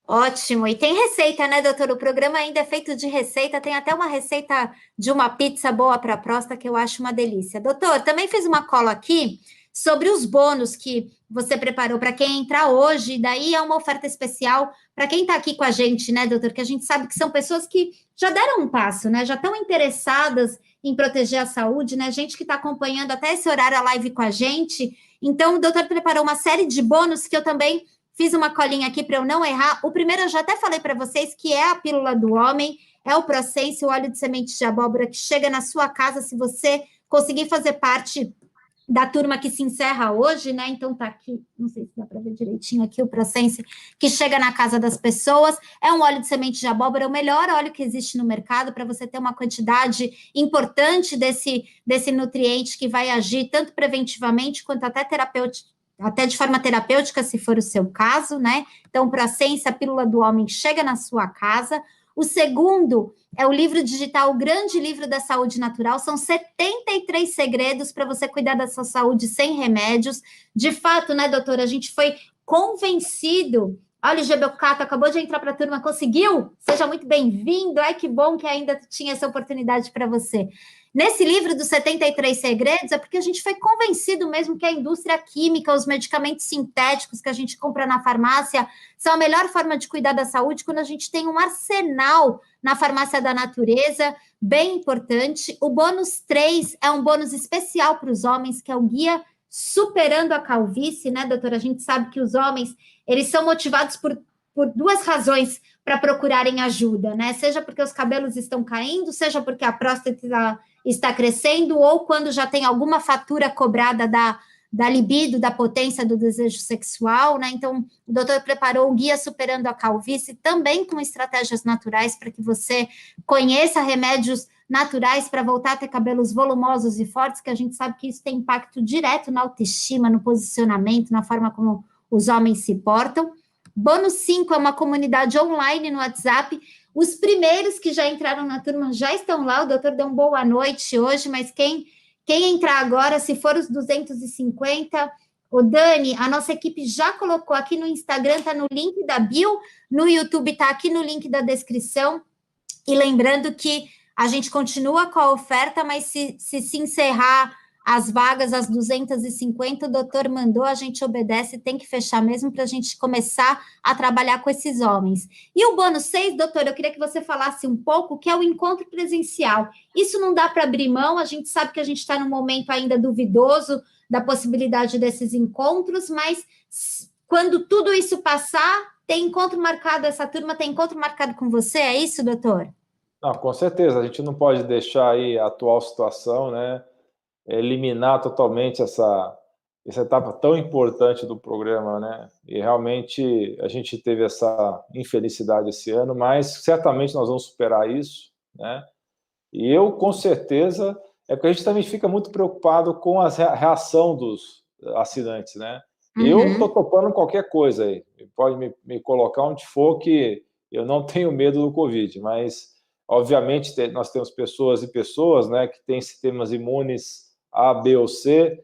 Ótimo. E tem receita, né, doutor? O programa ainda é feito de receita, tem até uma receita de uma pizza boa para a próstata que eu acho uma delícia. Doutor, também fiz uma cola aqui sobre os bônus que você preparou para quem entrar hoje, daí é uma oferta especial para quem está aqui com a gente, né, doutor? Que a gente sabe que são pessoas que já deram um passo, né? Já estão interessadas em proteger a saúde, né? Gente que está acompanhando até esse horário a live com a gente. Então, o doutor preparou uma série de bônus que eu também fiz uma colinha aqui para eu não errar. O primeiro eu já até falei para vocês que é a pílula do homem, é o Prosense, o óleo de semente de abóbora que chega na sua casa se você conseguir fazer parte da turma que se encerra hoje, né? Então tá aqui, não sei se dá para ver direitinho aqui o Prosense que chega na casa das pessoas. É um óleo de semente de abóbora, é o melhor óleo que existe no mercado para você ter uma quantidade importante desse nutriente que vai agir tanto preventivamente quanto até até de forma terapêutica, se for o seu caso, né? Então, Prosense, a pílula do homem, chega na sua casa. O segundo é o livro digital, o grande livro da saúde natural. São 73 segredos para você cuidar da sua saúde sem remédios. De fato, né, doutora, a gente foi convencido. Olha, o Gebelcato acabou de entrar para a turma, conseguiu? Seja muito bem-vindo. Ai, que bom que ainda tinha essa oportunidade para você. Nesse livro dos 73 segredos, é porque a gente foi convencido mesmo que a indústria química, os medicamentos sintéticos que a gente compra na farmácia, são a melhor forma de cuidar da saúde quando a gente tem um arsenal na farmácia da natureza, bem importante. O bônus 3 é um bônus especial para os homens, que é o guia Superando a Calvície, né, doutora? A gente sabe que os homens, eles são motivados por duas razões para procurarem ajuda, né? Seja porque os cabelos estão caindo, seja porque a próstata está crescendo, ou quando já tem alguma fatura cobrada da libido, da potência do desejo sexual, né? Então, o doutor preparou o Guia Superando a Calvície, também com estratégias naturais, para que você conheça remédios naturais para voltar a ter cabelos volumosos e fortes, que a gente sabe que isso tem impacto direto na autoestima, no posicionamento, na forma como os homens se portam. Bônus 5 é uma comunidade online no WhatsApp. Os primeiros que já entraram na turma já estão lá. O doutor deu uma boa noite hoje, mas quem entrar agora, se for os 250, o Dani, a nossa equipe já colocou aqui no Instagram, está no link da bio, no YouTube está aqui no link da descrição. E lembrando que a gente continua com a oferta, mas se encerrar as vagas, as 250, o doutor mandou, a gente obedece, tem que fechar mesmo para a gente começar a trabalhar com esses homens. E o bônus 6, doutor, eu queria que você falasse um pouco, que é o encontro presencial. Isso não dá para abrir mão, a gente sabe que a gente está num momento ainda duvidoso da possibilidade desses encontros, mas quando tudo isso passar, tem encontro marcado, essa turma tem encontro marcado com você, é isso, doutor? Não, com certeza, a gente não pode deixar aí a atual situação, né, eliminar totalmente essa etapa tão importante do programa, né, e realmente a gente teve essa infelicidade esse ano, mas certamente nós vamos superar isso, né, e eu, com certeza, é porque a gente também fica muito preocupado com a reação dos assinantes, né, eu estou topando qualquer coisa aí, pode me colocar onde for que eu não tenho medo do Covid, mas obviamente, nós temos pessoas e pessoas, né, que têm sistemas imunes A, B ou C,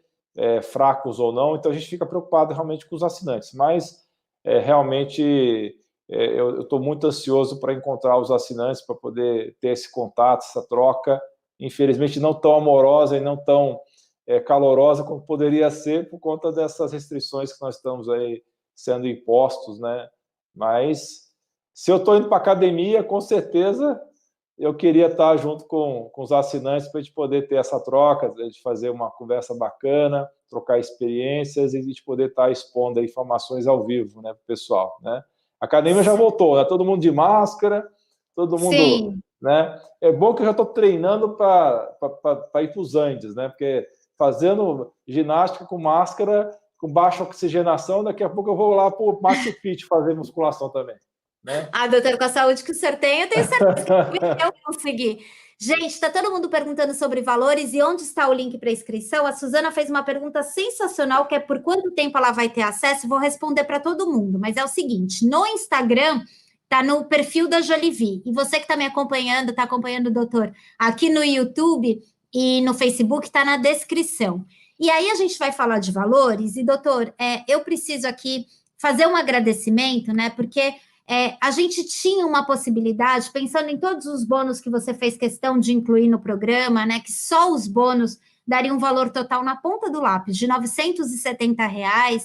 fracos ou não, então a gente fica preocupado realmente com os assinantes, mas realmente eu estou muito ansioso para encontrar os assinantes, para poder ter esse contato, essa troca, infelizmente não tão amorosa e não tão calorosa como poderia ser por conta dessas restrições que nós estamos aí sendo impostos, né, mas se eu estou indo para a academia, com certeza eu queria estar junto com os assinantes para a gente poder ter essa troca, a gente fazer uma conversa bacana, trocar experiências e a gente poder estar expondo informações ao vivo, né, para o pessoal, né? A academia já voltou, né? Todo mundo de máscara, todo mundo, sim, né? É bom que eu já estou treinando para ir para os Andes, né? Porque fazendo ginástica com máscara, com baixa oxigenação, daqui a pouco eu vou lá para o Machu Picchu fazer musculação também. Né? Ah, doutor, com a saúde que o senhor tem, eu tenho certeza que eu consegui. Gente, está todo mundo perguntando sobre valores e onde está o link para inscrição. A Suzana fez uma pergunta sensacional, que é por quanto tempo ela vai ter acesso. Vou responder para todo mundo, mas é o seguinte, no Instagram, está no perfil da Jolivi, e você que está me acompanhando, está acompanhando o doutor aqui no YouTube e no Facebook, está na descrição. E aí a gente vai falar de valores, e doutor, eu preciso aqui fazer um agradecimento, né, porque a gente tinha uma possibilidade, pensando em todos os bônus que você fez questão de incluir no programa, né, que só os bônus dariam um valor total na ponta do lápis de R$ 970,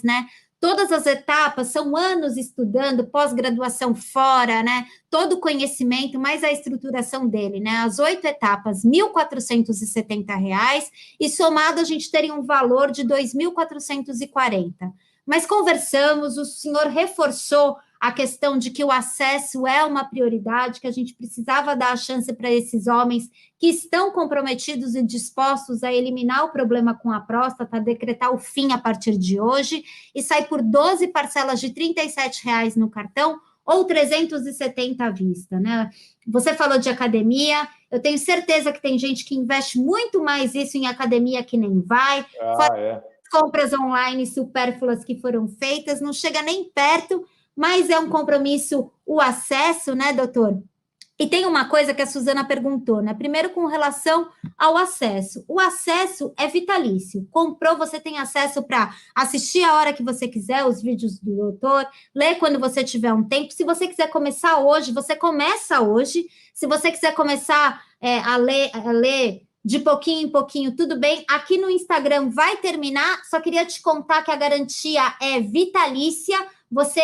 né? Todas as etapas são anos estudando, pós-graduação fora, né? Todo o conhecimento, mais a estruturação dele, né? As 8 etapas, R$ 1.470, e somado a gente teria um valor de R$ 2.440. Mas conversamos, o senhor reforçou a questão de que o acesso é uma prioridade, que a gente precisava dar a chance para esses homens que estão comprometidos e dispostos a eliminar o problema com a próstata, decretar o fim a partir de hoje, e sai por 12 parcelas de R$ 37 no cartão ou 370 à vista, né? Você falou de academia, eu tenho certeza que tem gente que investe muito mais isso em academia que nem vai, compras online supérfluas que foram feitas, não chega nem perto, mas é um compromisso o acesso, né, doutor? E tem uma coisa que a Suzana perguntou, né? Primeiro, com relação ao acesso. O acesso é vitalício. Comprou, você tem acesso para assistir a hora que você quiser os vídeos do doutor, ler quando você tiver um tempo. Se você quiser começar hoje, você começa hoje. Se você quiser começar a ler de pouquinho em pouquinho, tudo bem. Aqui no Instagram vai terminar. Só queria te contar que a garantia é vitalícia.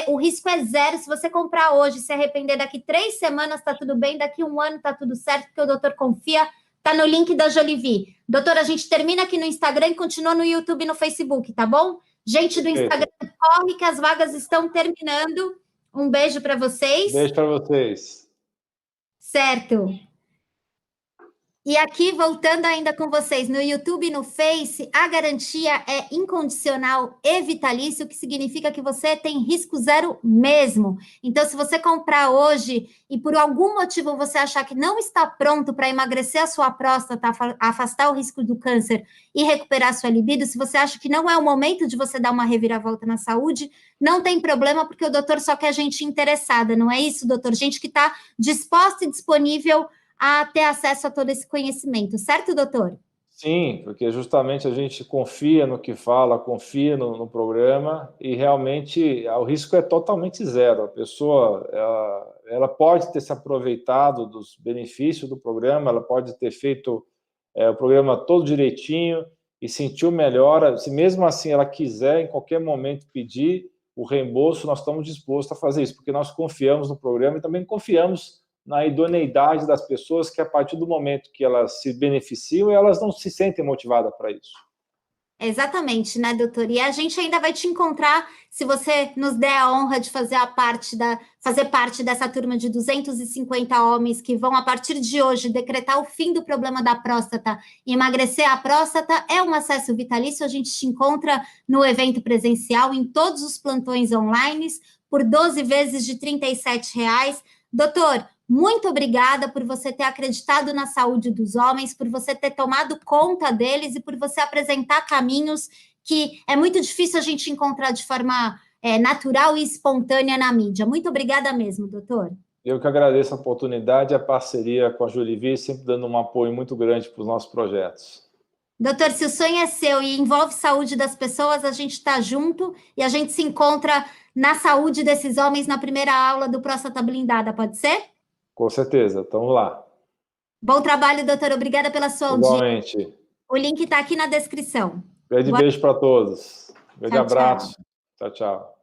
O risco é zero. Se você comprar hoje, se arrepender daqui 3 semanas, tá tudo bem. Daqui 1 ano tá tudo certo, porque o doutor confia. Tá no link da Jolivie. Doutor, a gente termina aqui no Instagram e continua no YouTube e no Facebook, tá bom? Gente do Instagram, corre que as vagas estão terminando. Um beijo para vocês. Beijo para vocês. Certo. E aqui, voltando ainda com vocês, no YouTube e no Face, a garantia é incondicional e vitalício, o que significa que você tem risco zero mesmo. Então, se você comprar hoje e por algum motivo você achar que não está pronto para emagrecer a sua próstata, afastar o risco do câncer e recuperar a sua libido, se você acha que não é o momento de você dar uma reviravolta na saúde, não tem problema, porque o doutor só quer gente interessada, não é isso, doutor? Gente que está disposta e disponível a ter acesso a todo esse conhecimento, certo, doutor? Sim, porque justamente a gente confia no que fala, confia no programa e realmente o risco é totalmente zero. A pessoa ela pode ter se aproveitado dos benefícios do programa, ela pode ter feito o programa todo direitinho e sentiu melhora. Se mesmo assim ela quiser, em qualquer momento, pedir o reembolso, nós estamos dispostos a fazer isso, porque nós confiamos no programa e também confiamos na idoneidade das pessoas, que a partir do momento que elas se beneficiam, elas não se sentem motivadas para isso. Exatamente, né, doutor? E a gente ainda vai te encontrar, se você nos der a honra de fazer parte dessa turma de 250 homens que vão, a partir de hoje, decretar o fim do problema da próstata e emagrecer a próstata, é um acesso vitalício. A gente te encontra no evento presencial, em todos os plantões online, por 12 vezes de R$ 37. Doutor, muito obrigada por você ter acreditado na saúde dos homens, por você ter tomado conta deles e por você apresentar caminhos que é muito difícil a gente encontrar de forma natural e espontânea na mídia. Muito obrigada mesmo, doutor. Eu que agradeço a oportunidade e a parceria com a Jolivie, sempre dando um apoio muito grande para os nossos projetos. Doutor, se o sonho é seu e envolve saúde das pessoas, a gente está junto e a gente se encontra na saúde desses homens na primeira aula do Próstata Blindada, pode ser? Com certeza, estamos lá. Bom trabalho, doutor. Obrigada pela sua audiência. Igualmente. O link está aqui na descrição. Grande beijo para todos. Grande Tchau, abraço. tchau. Tchau, tchau.